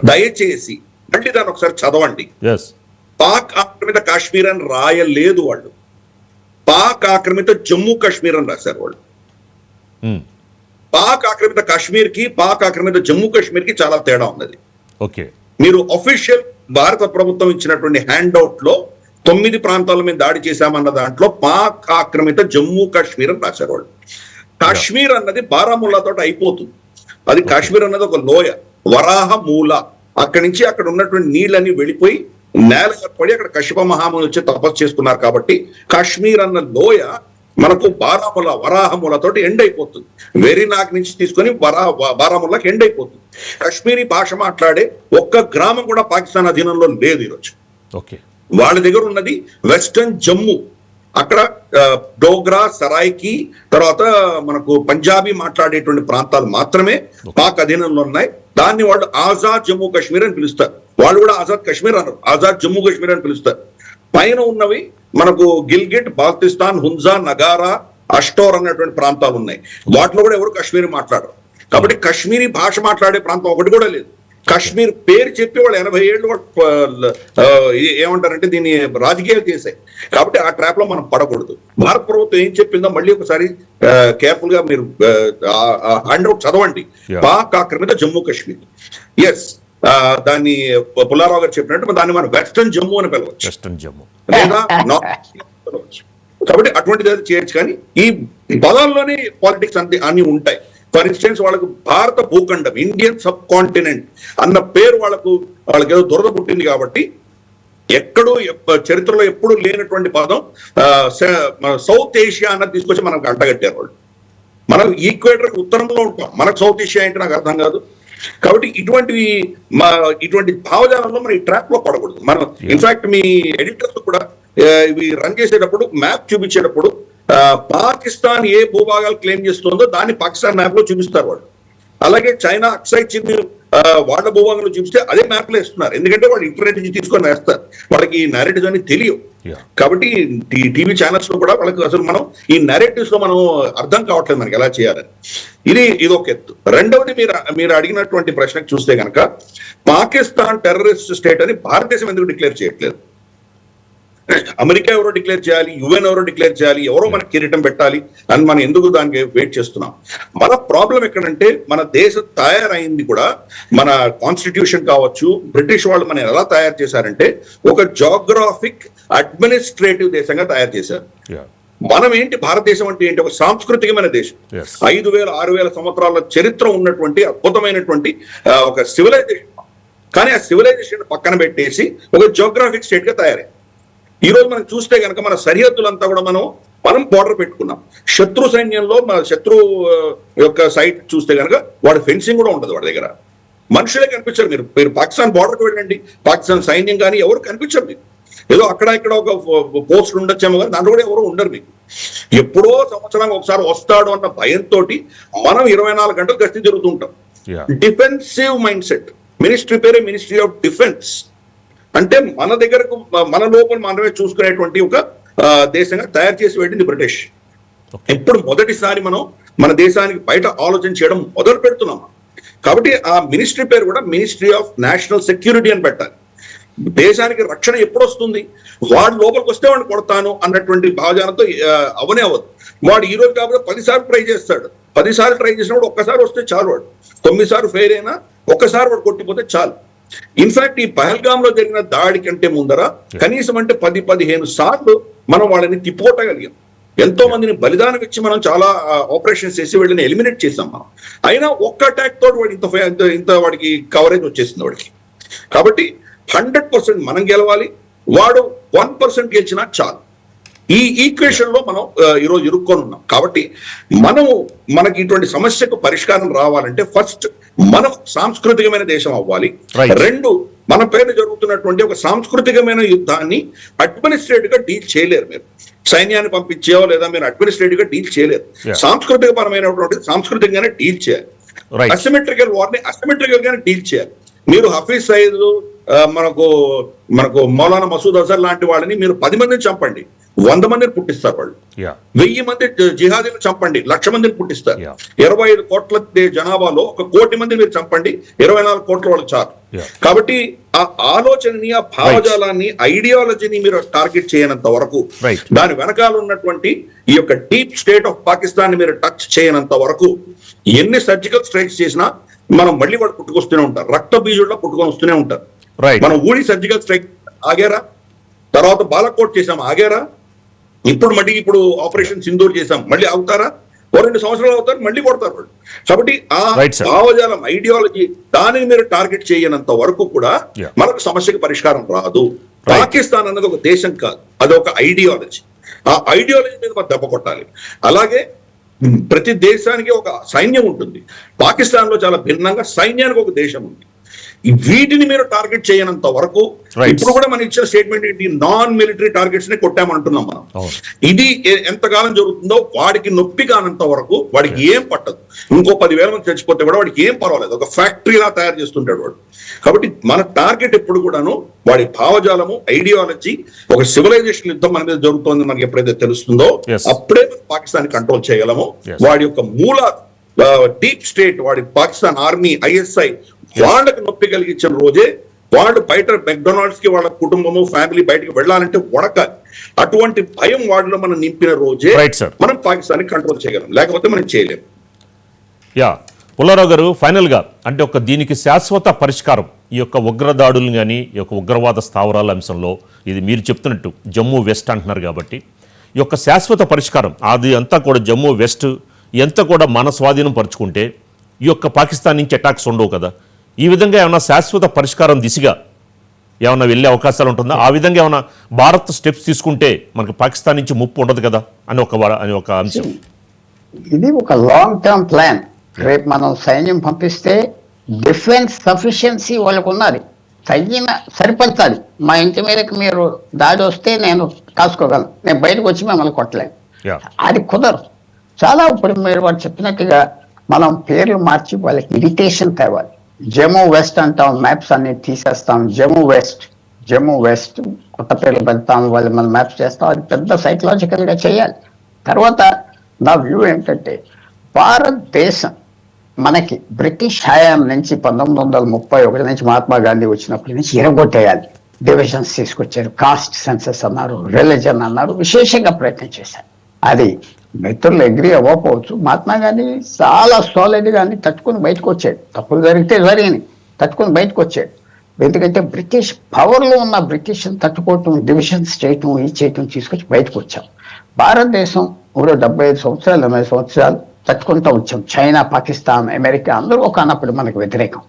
దయచేసి మళ్ళీ దాన్ని ఒకసారి చదవండి. పాక్ ఆక్రమిత కాశ్మీర్ అని రాయలేదు వాళ్ళు, పాక్ ఆక్రమిత జమ్మూ కాశ్మీర్ అని రాశారు వాళ్ళు. పాక్ ఆక్రమిత కాశ్మీర్ కి పాక్ ఆక్రమిత జమ్మూ కాశ్మీర్ కి చాలా తేడా ఉన్నది. మీరు అఫీషియల్ భారత ప్రభుత్వం ఇచ్చినటువంటి హ్యాండ్అవుట్ లో 9 ప్రాంతాల మీద దాడి చేశామన్న దాంట్లో పాక్ ఆక్రమిత జమ్మూ కాశ్మీర్ అని రాశారు వాళ్ళు. కాశ్మీర్ అన్నది బారాముల్లా తోటి అయిపోతుంది. అది కాశ్మీర్ అన్నది ఒక లోయ, వరాహ మూల. అక్కడి నుంచి అక్కడ ఉన్నటువంటి నీళ్ళని వెళ్ళిపోయి నేల ఏర్పడి అక్కడ కశ్యప మహాముని వచ్చి తపస్సు చేసుకున్నారు. కాబట్టి కాశ్మీర్ అన్న లోయ మనకు బారాముల్లా వరాహములతోటి ఎండ్ అయిపోతుంది. వెరీనాగ్ నుంచి తీసుకొని బారాముల్లాకి ఎండ్ అయిపోతుంది. కాశ్మీరీ భాష మాట్లాడే ఒక్క గ్రామం కూడా పాకిస్తాన్ అధీనంలో లేదు ఈరోజు. ఓకే, వాళ్ళ దగ్గర ఉన్నది వెస్టర్న్ జమ్మూ, అక్కడ డోగ్రా, సరాయికి, తర్వాత మనకు పంజాబీ మాట్లాడేటువంటి ప్రాంతాలు మాత్రమే పాక్ అధీనంలో ఉన్నాయి. దాన్ని వాళ్ళు ఆజాద్ జమ్మూ కాశ్మీర్ అని పిలుస్తారు. వాళ్ళు కూడా ఆజాద్ కాశ్మీర్ అన్నారు, ఆజాద్ జమ్మూ కాశ్మీర్ అని పిలుస్తారు. పైన ఉన్నవి మనకు గిల్గిట్, బాల్తిస్తాన్, హుంజా, నగారా, అష్టోర్ అన్నటువంటి ప్రాంతాలు ఉన్నాయి. వాటిలో కూడా ఎవరు కాశ్మీరీ మాట్లాడరు. కాబట్టి కాశ్మీరీ భాష మాట్లాడే ప్రాంతం ఒకటి కూడా లేదు. కాశ్మీర్ పేరు చెప్పి వాళ్ళు 80 ఏళ్ళు ఏమంటారంటే దీన్ని రాజకీయాలు చేశాయి. కాబట్టి ఆ ట్రాప్ లో మనం పడకూడదు. భారత ప్రభుత్వం ఏం చెప్పిందో మళ్ళీ ఒకసారి కేర్ఫుల్ గా మీరు హ్యాండ్ అవుట్ చదవండి. పాక్ ఆక్రమిత జమ్మూ కాశ్మీర్, ఎస్, దాన్ని పుల్లారావు గారు చెప్పినట్టు దాన్ని మనం వెస్టర్న్ జమ్మూ అని పిలవచ్చు, వెస్టర్న్ జమ్మూ లేదా నార్త్ పిలవచ్చు. కాబట్టి అటువంటిది ఏదో చేయొచ్చు. కానీ ఈ పదాల్లోనే పాలిటిక్స్ అన్ని ఉంటాయి. ఫర్ ఇన్స్టెన్స్ వాళ్ళకు భారత భూఖండం, ఇండియన్ సబ్ కాంటినెంట్ అన్న పేరు వాళ్ళకి ఏదో దురద పుట్టింది. కాబట్టి ఎక్కడూ చరిత్రలో ఎప్పుడూ లేనటువంటి పదం సౌత్ ఏషియా అన్నది తీసుకొచ్చి మనకు అంటగట్టారు వాళ్ళు. మనం ఈక్వేటర్ ఉత్తరంలో ఉంటాం, మనకు సౌత్ ఏషియా ఏంటి నాకు అర్థం కాదు. కాబట్టి ఇటువంటి భావజాలంలో మనం ఈ ట్రాప్ లో పడకూడదు. మనం ఇన్ఫాక్ట్ మీ ఎడిటర్లు కూడా ఇవి రన్ చేసేటప్పుడు మ్యాప్ చూపించేటప్పుడు పాకిస్తాన్ ఏ భూభాగాలు క్లెయిమ్ చేస్తుందో దాన్ని పాకిస్తాన్ మ్యాప్ లో చూపిస్తారు వాళ్ళు. అలాగే చైనా అక్సై చిన్ వాళ్ళ భూభాగంలో చూపిస్తే అదే మ్యాప్ లో వేస్తున్నారు. ఎందుకంటే వాళ్ళు ఇంటర్నెట్ నుంచి తీసుకొని వేస్తారు, వాళ్ళకి ఈ narratives అని తెలియవు. కాబట్టి టీవీ ఛానల్స్ లో కూడా వాళ్ళకి అసలు మనం ఈ narratives లో మనం అర్థం కావట్లేదు మనకి ఎలా చేయాలని. ఇది ఒక ఎత్తు. రెండవది మీరు అడిగినటువంటి ప్రశ్నకు చూస్తే కనుక పాకిస్తాన్ టెర్రరిస్ట్ స్టేట్ అని భారతదేశం ఎందుకు డిక్లేర్ చేయట్లేదు? అమెరికా ఎవరో డిక్లేర్ చేయాలి, యుఎన్ ఎవరో డిక్లేర్ చేయాలి, ఎవరో మనకి కిరీటం పెట్టాలి అని మనం ఎందుకు దానికి వెయిట్ చేస్తున్నాం? మన ప్రాబ్లం ఎక్కడంటే మన దేశం తయారైంది కూడా, మన కాన్స్టిట్యూషన్ కావచ్చు, బ్రిటిష్ వాళ్ళు మనం ఎలా తయారు చేశారంటే ఒక జాగ్రాఫిక్ అడ్మినిస్ట్రేటివ్ దేశంగా తయారు చేశారు. మనం ఏంటి, భారతదేశం అంటే ఏంటి? ఒక సాంస్కృతికమైన దేశం. 5,000 6,000 సంవత్సరాల చరిత్ర ఉన్నటువంటి అద్భుతమైనటువంటి ఒక సివిలైజేషన్. కానీ ఆ సివిలైజేషన్ పక్కన పెట్టేసి ఒక జియోగ్రాఫిక్ స్టేట్ గా తయారై ఈ రోజు మనం చూస్తే కనుక మన సరిహద్దులంతా కూడా మనం బోర్డర్ పెట్టుకున్నాం. శత్రు సైన్యంలో మన శత్రు యొక్క సైట్ చూస్తే కనుక వాడి ఫెన్సింగ్ కూడా ఉండదు వాడి దగ్గర. మనుషులే కనిపించరు. మీరు పాకిస్తాన్ బోర్డర్కి వెళ్ళండి, పాకిస్తాన్ సైన్యం కానీ ఎవరు కనిపించరు మీకు. ఏదో అక్కడ ఇక్కడ ఒక పోస్ట్ ఉండొచ్చేమో కానీ దాంట్లో కూడా ఎవరు ఉండరు మీకు. ఎప్పుడో సంవత్సరానికి ఒకసారి వస్తాడు అన్న భయంతో మనం 24 గంటలు గస్తీ జరుగుతుంటాం. Defensive mind set. మినిస్ట్రీ పేరే మినిస్ట్రీ ఆఫ్ డిఫెన్స్. అంటే మన దగ్గరకు మన లోపల మనమే చూసుకునేటువంటి ఒక దేశంగా తయారు చేసి పెట్టింది బ్రిటిష్. ఇప్పుడు మొదటిసారి మనం మన దేశానికి బయట ఆలోచన చేయడం మొదలు పెడుతున్నాం. కాబట్టి ఆ మినిస్ట్రీ పేరు కూడా మినిస్ట్రీ ఆఫ్ నేషనల్ సెక్యూరిటీ అని పెట్టాలి. దేశానికి రక్షణ ఎప్పుడు వస్తుంది? వాడు లోపలికి వస్తే వాడిని కొడతాను అన్నటువంటి భావజానంతో అవనే అవ్వదు. వాడు ఈ రోజు కాకపోతే 10 సార్లు ట్రై చేస్తాడు. 10 సార్లు ట్రై చేసినప్పుడు ఒక్కసారి వస్తే చాలు. వాడు 9 సార్లు ఫెయిల్ అయినా ఒక్కసారి వాడు కొట్టిపోతే చాలు. ఇన్ఫాక్ట్ ఈ పహల్గామ్ లో జరిగిన దాడి కంటే ముందర కనీసం అంటే 10-15 సార్లు మనం వాళ్ళని తిప్పుకొట్టగలిగాం. ఎంతో మందిని బలిదానం ఇచ్చి మనం చాలా ఆపరేషన్స్ చేసి వీళ్ళని ఎలిమినేట్ చేసాం మనం. అయినా ఒక్క అటాక్ తోటి వాడి ఇంత వాడికి కవరేజ్ వచ్చేసింది వాడికి. కాబట్టి 100% మనం గెలవాలి, వాడు 1% గెలిచినా చాలు. ఈ ఈక్వేషన్ లో మనం ఈరోజు ఇరుక్కొని ఉన్నాం. కాబట్టి మనకి ఇటువంటి సమస్యకు పరిష్కారం రావాలంటే ఫస్ట్ మనం సాంస్కృతికమైన దేశం అవ్వాలి. రెండు, మన పేరు జరుగుతున్నటువంటి ఒక సాంస్కృతికమైన యుద్ధాన్ని అడ్మినిస్ట్రేటివ్ గా డీల్ చేయలేరు. మీరు సైన్యాన్ని పంపించేవో లేదా మీరు అడ్మినిస్ట్రేటివ్ గా డీల్ చేయలేరు. సాంస్కృతిక పరమైనటువంటి సాంస్కృతికంగానే డీల్ చేయాలి. అసిమెట్రికల్ వార్ని అసిమెట్రికల్ గానే డీల్ చేయాలి. మీరు హఫీజ్ సయీద్, మనకు మౌలానా మసూద్ అజర్ లాంటి వాళ్ళని మీరు 10 మందిని చంపండి, 100 మందిని పుట్టిస్తారు. వాళ్ళు 1000 మంది జిహాదీలు చంపండి, 1,00,000 మందిని పుట్టిస్తారు. 25 కోట్ల జనాభాలో 1 కోటి మంది మీరు చంపండి, 24 కోట్ల వాళ్ళు చాలు. కాబట్టి ఆ ఆలోచనని, ఆ భావజాలాన్ని, ఐడియాలజీని మీరు టార్గెట్ చేయనంత వరకు, దాని వెనకాల ఉన్నటువంటి ఈ యొక్క డీప్ స్టేట్ ఆఫ్ పాకిస్తాన్ ని మీరు టచ్ చేయనంత వరకు ఎన్ని సర్జికల్ స్ట్రైక్స్ చేసినా మనం మళ్ళీ వాడు పుట్టుకొస్తూనే ఉంటారు. రక్త బీజుల్లో పుట్టుకొని వస్తూనే ఉంటారు. మనం ఊడి సర్జికల్ స్ట్రైక్ ఆగారా, తర్వాత బాలకోట్ చేసాం ఆగారా, ఇప్పుడు ఆపరేషన్ సింధూర్ చేసాం మళ్ళీ ఆగుతారా? 2 సంవత్సరాలు అవుతారు, మళ్ళీ కొడతారు వాళ్ళు. కాబట్టి ఆ భావజాలం, ఐడియాలజీ, దానిని మీరు టార్గెట్ చేయనంత వరకు కూడా మనకు సమస్యకు పరిష్కారం రాదు. పాకిస్తాన్ అన్నది ఒక దేశం కాదు, అది ఒక ఐడియాలజీ. ఆ ఐడియాలజీ మీద మనం దెబ్బ కొట్టాలి. అలాగే ప్రతి దేశానికి ఒక సైన్యం ఉంటుంది. పాకిస్తాన్ లో చాలా భిన్నంగా సైన్యానికి ఒక దేశం ఉంది. వీటిని మీరు టార్గెట్ చేయనంత వరకు ఇప్పుడు కూడా మనం ఇచ్చిన స్టేట్మెంట్ ఏంటి, నాన్ మిలిటరీ టార్గెట్స్ ని కొట్టామంటున్నాం మనం. ఇది ఎంతకాలం జరుగుతుందో వాడికి నొప్పి కానంత వరకు వాడికి ఏం పట్టదు. ఇంకో 10,000 మంది చచ్చిపోతే కూడా వాడికి ఏం పర్వాలేదు, ఒక ఫ్యాక్టరీలా తయారు చేస్తుంటాడు వాడు. కాబట్టి మన టార్గెట్ ఎప్పుడు కూడాను వాడి భావజాలము, ఐడియాలజీ, ఒక సివిలైజేషన్ యుద్ధం మన మీద జరుగుతోంది మనకి ఎప్పుడైతే తెలుస్తుందో అప్పుడే మనం పాకిస్తాన్ కంట్రోల్ చేయగలము. వాడి యొక్క మూల డీప్ స్టేట్, వాడి పాకిస్తాన్ ఆర్మీ, ఐఎస్ఐ వాళ్ళకి నొప్పి కలిగించిన రోజే వాళ్ళు బయట మెక్డొనాల్డ్స్ కి వాళ్ళ కుటుంబము, ఫ్యామిలీ బయటకు వెళ్ళాలంటే వడకాలి. అటువంటి భయం వాళ్ళలో మనం నింపిన రోజే మనం పాకిస్తాన్ కంట్రోల్ చేయగలం, లేకపోతే మనం చేయలేము. యా పుల్లారావు గారు, ఫైనల్గా అంటే దీనికి శాశ్వత పరిష్కారం ఈ యొక్క ఉగ్రదాడులు కానీ ఈ యొక్క ఉగ్రవాద స్థావరాల అంశంలో, ఇది మీరు చెప్తున్నట్టు జమ్మూ వెస్ట్ అంటున్నారు కాబట్టి ఈ యొక్క శాశ్వత పరిష్కారం అది అంతా కూడా జమ్మూ వెస్ట్ ఎంత కూడా మన స్వాధీనం పరుచుకుంటే ఈ యొక్క పాకిస్తాన్ నుంచి అటాక్స్ ఉండవు కదా. ఈ విధంగా ఏమైనా శాశ్వత పరిష్కారం దిశగా ఏమైనా వెళ్ళే అవకాశాలు ఉంటుందా? ఆ విధంగా ఏమైనా భారత్ స్టెప్స్ తీసుకుంటే మనకు పాకిస్తాన్ నుంచి ముప్పు ఉండదు కదా అని ఒక అంశం. ఇది ఒక లాంగ్ టర్మ్ ప్లాన్. రేపు మనం సైన్యం పంపిస్తే డిఫెన్స్ సఫిషియన్సీ వాళ్ళకు ఉన్నది, తగిన సరిపడతాది. మా ఇంటి మీదకి మీరు దాడి వస్తే నేను కాసుకోగలను, నేను బయటకు వచ్చి మిమ్మల్ని కొట్టలేను. అది కుదరదు. చాలా ఇప్పుడు మీరు వాడు చెప్పినట్టుగా మనం పేర్లు మార్చి వాళ్ళకి ఇరిటేషన్ తేవాలి. జమ్మూ వెస్ట్ అంటాం, మ్యాప్స్ అన్ని తీసేస్తాం, జమ్మూ వెస్ట్ కొత్త పేర్లు పెడతాం, వాళ్ళు మనం మ్యాప్స్ చేస్తాం. అది పెద్ద సైకలాజికల్గా చేయాలి. తర్వాత నా వ్యూ ఏంటంటే, భారతదేశం మనకి బ్రిటిష్ హయాం నుంచి 1931 నుంచి మహాత్మా గాంధీ వచ్చినప్పటి నుంచి ఎరగొట్టేయాలి. డివిజన్స్ తీసుకొచ్చారు, కాస్ట్ సెన్సస్ అన్నారు, రిలీజన్ అన్నారు, విశేషంగా ప్రయత్నం చేశారు. అది మిత్రులు అగ్రీ అవ్వకపోవచ్చు. మహాత్మా గాంధీ చాలా సాలిడ్గా అన్ని తట్టుకుని బయటకు వచ్చాడు. తప్పులు జరిగితే జరిగినాయి, తట్టుకుని బయటకు వచ్చాడు. ఎందుకంటే బ్రిటిష్ పవర్లో ఉన్న బ్రిటిష్ తట్టుకోవటం, డివిజన్స్ చేయటం, ఈ చేయటం తీసుకొచ్చి బయటకు వచ్చాం. భారతదేశం ఒక 75 సంవత్సరాలు 80 సంవత్సరాలు తట్టుకుంటూ వచ్చాం. చైనా, పాకిస్తాన్, అమెరికా అందరూ ఒక అన్నప్పుడు మనకు వ్యతిరేకం.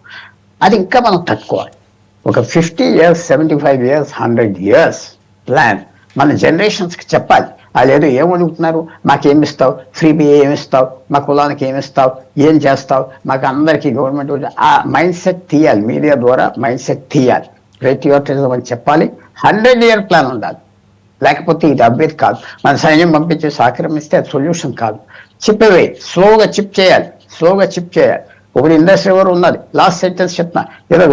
అది ఇంకా మనం తట్టుకోవాలి. ఒక 50 years, 75 years, 100 years ప్లాన్ మన జనరేషన్స్కి చెప్పాలి. వాళ్ళు ఏమడుగుతున్నారు, మాకేమిస్తావు, ఫ్రీ బిఏ ఏమిస్తావు, మా కులానికి ఏమిస్తావు, ఏం చేస్తావు, మాకు అందరికీ గవర్నమెంట్, ఆ మైండ్ సెట్ తీయాలి. మీడియా ద్వారా మైండ్ సెట్ తీయాలి. పేట్రియాటిజం అని చెప్పాలి. 100-year ప్లాన్ ఉండాలి. లేకపోతే ఇది అభ్యర్థి కాదు. మన సైన్యం పంపించి ఆక్రమిస్తే అది సొల్యూషన్ కాదు. చిప్పవే, స్లోగా చిప్ చేయాలి. ఒకటి ఇండస్ట్రీ ఎవరు ఉన్నది. లాస్ట్ సెంటెన్స్ చెప్తున్నా, ఏదో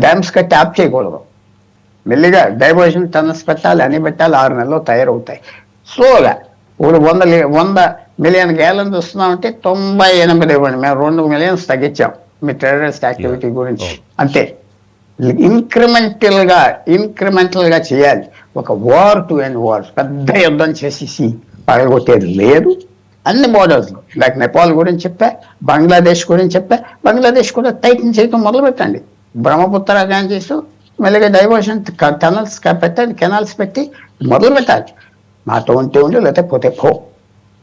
డ్యామ్స్ కట్టి ఆప్ చేయకూడదు. మెల్లిగా డైవర్షన్ టనల్స్ పెట్టాలి, అన్ని పెట్టాలి. 6 నెలల్లో తయారవుతాయి. స్లోగా ఇప్పుడు 100 మిలియన్ గ్యాలన్స్ వస్తున్నామంటే 98 ఇవ్వండి, మేము 2 మిలియన్స్ తగ్గించాం మీ టెర్రరిస్ట్ యాక్టివిటీ గురించి. అంతే. ఇంక్రిమెంటల్గా చేయాలి. ఒక వార్ టు ఎండ్ వార్, పెద్ద యుద్ధం చేసేసి పగలగొట్టేది లేదు. అన్ని బోర్డర్స్లో, లైక్ నేపాల్ గురించి చెప్పా, బంగ్లాదేశ్ గురించి చెప్పా. బంగ్లాదేశ్ కూడా టైటిన్ చేయడం మొదలు పెట్టండి. బ్రహ్మపుత్ర కానీ చేస్తూ మెల్లగా డైవర్షన్ టనల్స్ పెట్టండి, కెనాల్స్ పెట్టి మొదలు పెట్టాలి. మాతో ఉంటే ఉండి, లేకపోతే పోతే పో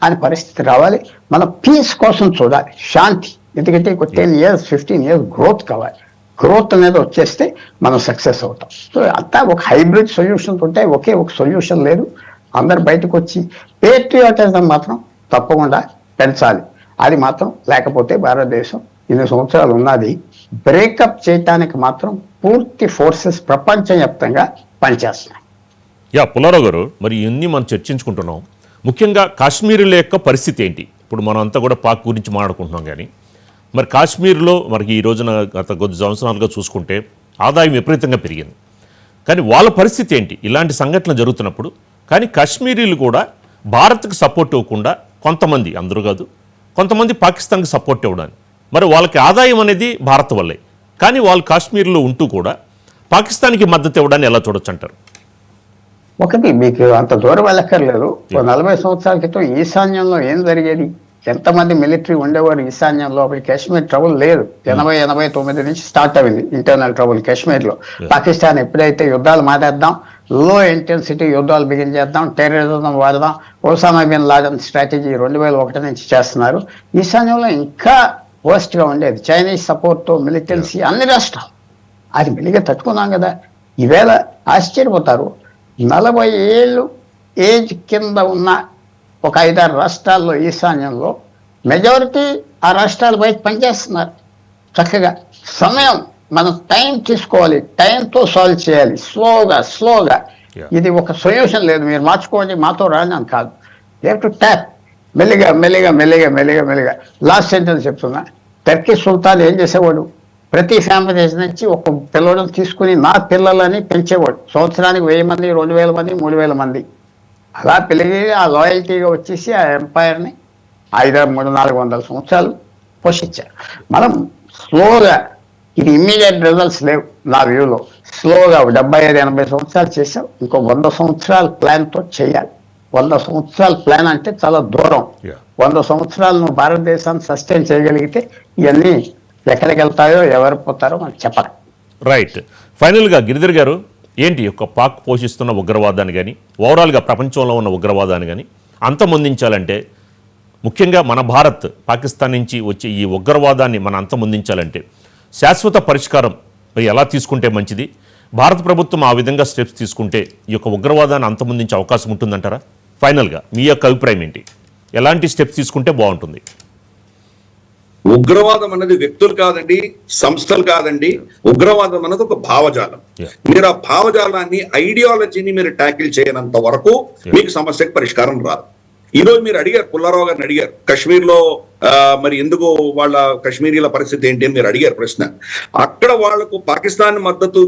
అనే పరిస్థితి రావాలి. మనం పీస్ కోసం చూడాలి, శాంతి. ఎందుకంటే 10 years 15 years గ్రోత్ కావాలి. గ్రోత్ అనేది వచ్చేస్తే మనం సక్సెస్ అవుతాం. సో అంతా ఒక హైబ్రిడ్ సొల్యూషన్స్ ఉంటాయి, ఒకే ఒక సొల్యూషన్ లేదు. అందరు బయటకు వచ్చి పేట్రియాటిజం మాత్రం తప్పకుండా పెంచాలి. అది మాత్రం లేకపోతే భారతదేశం 2 సంవత్సరాలు ఉన్నది బ్రేకప్ చేయటానికి మాత్రం పూర్తి ఫోర్సెస్ ప్రపంచవ్యాప్తంగా పనిచేస్తున్నాయి. పుల్లారావు గారు, మరి ఇవన్నీ మనం చర్చించుకుంటున్నాం. ముఖ్యంగా కాశ్మీరుల యొక్క పరిస్థితి ఏంటి? ఇప్పుడు మనం అంతా కూడా పాక్ గురించి మాట్లాడుకుంటున్నాం, కానీ మరి కాశ్మీర్లో మనకి ఈ రోజున గత కొద్ది సంవత్సరాలుగా చూసుకుంటే ఆదాయం విపరీతంగా పెరిగింది. కానీ వాళ్ళ పరిస్థితి ఏంటి ఇలాంటి సంఘటనలు జరుగుతున్నప్పుడు? కానీ కాశ్మీరీలు కూడా భారత్కి సపోర్ట్ ఇవ్వకుండా కొంతమంది, అందరూ కాదు, కొంతమంది పాకిస్తాన్కి సపోర్ట్ ఇవ్వడానికి, మరి వాళ్ళకి ఆదాయం అనేది భారత్ వల్లే, కానీ వాళ్ళు కాశ్మీర్లో ఉంటూ కూడా పాకిస్తాన్కి మద్దతు ఇవ్వడాన్ని ఎలా చూడొచ్చు అంటారు? ఒకటి, మీకు అంత దూరం వెళ్ళక్కర్లేదు. 40 సంవత్సరాల క్రితం ఈశాన్యంలో ఏం జరిగేది? ఎంతమంది మిలిటరీ ఉండేవారు ఈశాన్యంలో? అప్పుడు కాశ్మీర్ ట్రబుల్ లేదు. 80-89 నుంచి స్టార్ట్ అయింది ఇంటర్నల్ ట్రబుల్ కాశ్మీర్లో. పాకిస్తాన్ ఎప్పుడైతే యుద్ధాలు మాట్లాడదాం, లో ఇంటెన్సిటీ యుద్ధాలు బిగిన్ చేద్దాం, టెర్రరిజం వాడదాం, ఒసామా బిన్ లాడెన్ స్ట్రాటజీ 2001 నుంచి చేస్తున్నారు. ఈశాన్యంలో ఇంకా వర్స్ట్గా ఉండేది. చైనీస్ సపోర్ట్తో మిలిటెన్సీ అన్ని రాష్ట్రాలు. అది మెల్లిగా తట్టుకున్నాం కదా. ఈవేళ ఆశ్చర్యపోతారు, 40 ఏళ్ళు ఏజ్ కింద ఉన్న ఒక 5-6 రాష్ట్రాల్లో ఈశాన్యంలో మెజారిటీ ఆ రాష్ట్రాలు బయట పనిచేస్తున్నారు చక్కగా. సమయం మనం టైం తీసుకోవాలి, టైంతో సాల్వ్ చేయాలి, స్లోగా. ఇది ఒక సొల్యూషన్ లేదు, మీరు మార్చుకోండి మాతో రాని అని కాదు. టు ట్యాప్ మెల్లిగా. లాస్ట్ సెంటెన్స్ చెప్తున్నా. టర్కీ సుల్తాన్ ఏం చేసేవాడు, ప్రతి ఫ్యామిలీ నుంచి ఒక పిల్లలను తీసుకుని నా పిల్లలని పెంచేవాడు. సంవత్సరానికి 1000 మంది, 2000 మంది, 3000 మంది అలా పెరిగి ఆ లాయల్టీగా వచ్చేసి ఆ ఎంపైర్ని 300-400 సంవత్సరాలు పోషించారు. మనం స్లోగా, ఇది ఇమ్మీడియట్ రిజల్ట్స్ లేవు నా వ్యూలో. స్లోగా 75-80 సంవత్సరాలు చేసాం, ఇంకో 100 సంవత్సరాల ప్లాన్తో చేయాలి. 100 సంవత్సరాల ప్లాన్ అంటే చాలా దూరం. 100 సంవత్సరాలు నువ్వు భారతదేశాన్ని సస్టైన్ చేయగలిగితే ఇవన్నీ ఎక్కడికి వెళ్తాయో ఎవరు పోతారో మనకు చెప్పరు. రైట్. ఫైనల్గా గిరిధర్ గారు, ఏంటి యొక్క పాక్ పోషిస్తున్న ఉగ్రవాదాన్ని కానీ ఓవరాల్గా ప్రపంచంలో ఉన్న ఉగ్రవాదాన్ని కానీ అంతమొందించాలంటే, ముఖ్యంగా మన భారత్ పాకిస్తాన్ నుంచి వచ్చే ఈ ఉగ్రవాదాన్ని మనం అంతమొందించాలంటే శాశ్వత పరిష్కారం ఎలా తీసుకుంటే మంచిది? భారత ప్రభుత్వం ఆ విధంగా స్టెప్స్ తీసుకుంటే ఈ యొక్క ఉగ్రవాదాన్ని అంతమొందించే అవకాశం ఉంటుందంటారా? ఫైనల్గా మీ యొక్క అభిప్రాయం ఏంటి? ఎలాంటి స్టెప్స్ తీసుకుంటే బాగుంటుంది? ఉగ్రవాదం అన్నది వ్యక్తులు కాదండి, సంస్థలు కాదండి. ఉగ్రవాదం అన్నది ఒక భావజాలం. మీరు ఆ భావజాలాన్ని, ఐడియాలజీని మీరు ట్యాకిల్ చేయనంత వరకు మీకు సమస్యకు పరిష్కారం రాదు. ఈ రోజు మీరు అడిగారు, పుల్లారావు గారిని అడిగారు, కాశ్మీర్ లో మరి ఎందుకు వాళ్ళ కాశ్మీరీల పరిస్థితి ఏంటి అని మీరు అడిగారు ప్రశ్న. అక్కడ వాళ్లకు పాకిస్తాన్ మద్దతు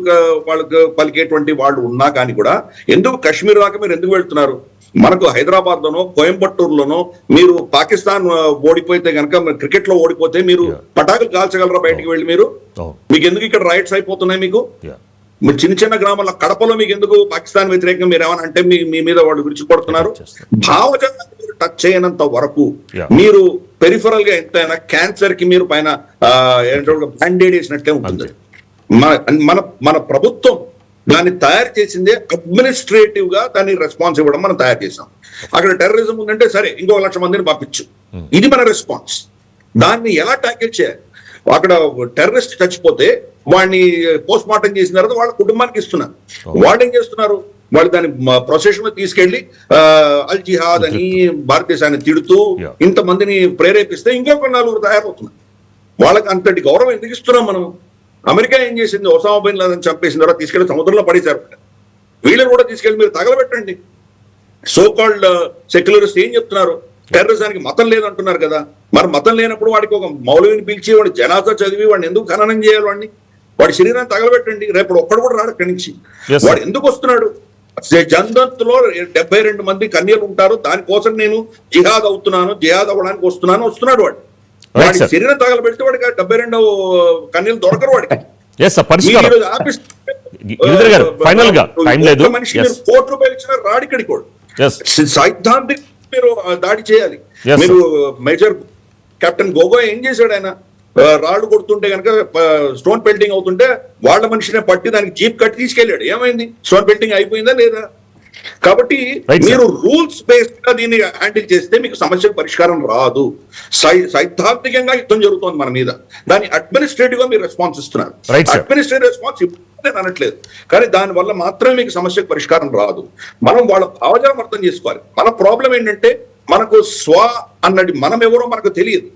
వాళ్ళకు పలికేటువంటి వాళ్ళు ఉన్నా కానీ కూడా ఎందుకు కాశ్మీర్ దాకా మీరు ఎందుకు వెళ్తున్నారు? మనకు హైదరాబాద్ లోనో కోయంబత్తూరులోనో మీరు పాకిస్తాన్ ఓడిపోతే కనుక, క్రికెట్ లో ఓడిపోతే మీరు పటాకులు కాల్చగలరా బయటికి వెళ్ళి? మీరు మీకు ఎందుకు ఇక్కడ రైట్స్ అయిపోతున్నాయి? మీకు చిన్న చిన్న గ్రామాల కడపలో మీకు ఎందుకు పాకిస్తాన్ వ్యతిరేకంగా మీరు ఏమన్నా అంటే మీ మీద వాళ్ళు విరుచుపడుతున్నారు? భావజాలాన్ని మీరు టచ్ చేయనంత వరకు మీరు పెరిఫరల్ గా ఎంతైనా క్యాన్సర్ కి మీరు పైన బ్యాండేడ్ వేసినట్లే ఉంటుంది. మన ప్రభుత్వం దాన్ని తయారు చేసిందే అడ్మినిస్ట్రేటివ్ గా దాన్ని రెస్పాన్స్ ఇవ్వడం మనం తయారు చేసాం. అక్కడ టెర్రరిజం ఉందంటే సరే ఇంకో 1,00,000 మందిని పంపించు, ఇది మన రెస్పాన్స్. దాన్ని ఎలా ట్యాకిల్ చేయాలి? అక్కడ టెర్రరిస్ట్ చచ్చిపోతే వాడిని పోస్ట్ మార్టం చేసిన తర్వాత వాళ్ళ కుటుంబానికి ఇస్తున్నారు. వాళ్ళు ఏం చేస్తున్నారు? వాళ్ళు దాన్ని ప్రొసెషన్ లో తీసుకెళ్లి అల్ జిహాద్ అని భారతదేశాన్ని తిడుతూ ఇంతమందిని ప్రేరేపిస్తే ఇంకొక 4 తయారవుతున్నారు. వాళ్ళకి అంతటి గౌరవం ఎందుకు ఇస్తున్నాం మనం? అమెరికా ఏం చేసింది? ఒసామా బిన్ లాదెన్ చంపేసిన తర్వాత తీసుకెళ్లి సముద్రంలో పడేశారు. వీళ్ళని కూడా తీసుకెళ్లి మీరు తగలబెట్టండి. సో కాల్డ్ సెక్యులరిస్ట్ ఏం చెప్తున్నారు? టెర్రరిజానికి మతం లేదంటున్నారు కదా. మరి మతం లేనప్పుడు వాడికి ఒక మౌలవిని పిలిచి వాడి జనాజా చదివి వాడిని ఎందుకు ఖననం చేయాలి? వాడి శరీరాన్ని తగలబెట్టండి. రేపు ఒక్కడు కూడా రాడు అక్కడి నుంచి. వాడు ఎందుకు వస్తున్నాడు? జందత్ లో 72 మంది కన్యలు ఉంటారు, దానికోసం నేను జిహాద్ అవ్వడానికి వస్తున్నాడు. వాడి శరీరం తగలబెడితే వాడికి 72 కన్యలు దొరకరు. వాడికి మనిషి మీరు ₹1,00,00,000 ఇచ్చిన రాడిక్కడికి కూడా సైద్ధాంతిక మీరు దాడి చేయాలి. మీరు మేజర్ కెప్టెన్ గోగోయ్ ఏం చేశాడు? ఆయన రాళ్లు కొడుతుంటే కనుక స్టోన్ పెల్టింగ్ అవుతుంటే వాళ్ళ మనిషినే పట్టి దానికి జీప్ కట్టి తీసుకెళ్ళాడు. ఏమైంది? స్టోన్ పెల్టింగ్ అయిపోయిందా లేదా? కాబట్టి మీరు రూల్స్ బేస్డ్ గా దీన్ని హ్యాండిల్ చేస్తే మీకు సమస్యకు పరిష్కారం రాదు. సైద్ధాంతికంగా యుద్ధం జరుగుతోంది మన మీద, దాన్ని అడ్మినిస్ట్రేటివ్ గా మీరు రెస్పాన్స్ ఇస్తున్నారు. అడ్మినిస్ట్రేటివ్ రెస్పాన్స్ నేను అనట్లేదు, కానీ దాని వల్ల మాత్రమే మీకు సమస్యకు పరిష్కారం రాదు. మనం వాళ్ళ భావజాలం అర్థం చేసుకోవాలి. మన ప్రాబ్లం ఏంటంటే మనకు అన్నది మనం ఎవరో మనకు తెలియదు.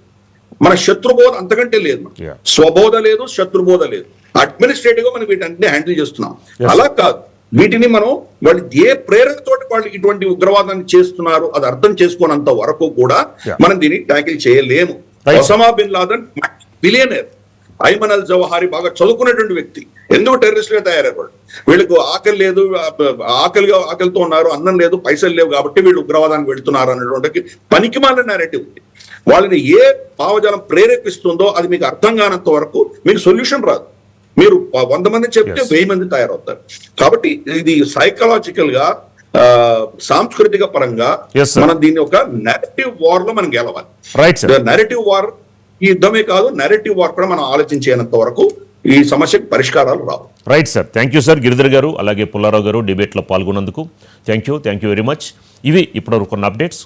మన శత్రుబోధ అంతకంటే లేదు. స్వబోధ లేదు, శత్రుబోధ లేదు. అడ్మినిస్ట్రేటివ్ గా మనం వీటన్నిటిని హ్యాండిల్ చేస్తున్నాం. అలా కాదు, వీటిని మనం వాళ్ళు ఏ ప్రేరణతో వాళ్ళు ఇటువంటి ఉగ్రవాదాన్ని చేస్తున్నారు అది అర్థం చేసుకోనంత వరకు కూడా మనం దీన్ని ట్యాకిల్ చేయలేము. Osama bin Laden billionaire, Ayman al Zawahiri బాగా చదువుకునేటువంటి వ్యక్తి, ఎందుకు టెర్రరిస్టులుగా తయారయ్యారు? వీళ్ళకు ఆకలి లేదు, ఆకలితో ఉన్నారు, అన్నం లేదు, పైసలు లేవు కాబట్టి వీళ్ళు ఉగ్రవాదానికి వెళ్తున్నారు అనేటువంటి పనికిమాలిన నేరేటివ్ ఉంది. వాళ్ళని ఏ భావజాలం ప్రేరేపిస్తుందో అది మీకు అర్థం కానంత వరకు మీకు సొల్యూషన్ రాదు. మీరు 100 మంది చెప్తే 1000 మంది తయారవుతారు. కాబట్టి ఇది సైకలాజికల్ గా, సాంస్కృతిక పరంగా మనం దీన్ని ఒక నెరేటివ్ వార్ లో మనం గెలవాలి. నెరేటివ్ వార్ ఈ యుద్ధమే కాదు, నెరేటివ్ వార్ కూడా మనం ఆలోచించేంత వరకు ఈ సమస్యకు పరిష్కారాలు రావు. Right sir, thank you sir. Giridhar గారు అలాగే పుల్లారావు గారు డిబేట్లో పాల్గొన్నందుకు థ్యాంక్ యూ వెరీ మచ్. ఇవి ఇప్పటివరకు కొన్ని అప్డేట్స్.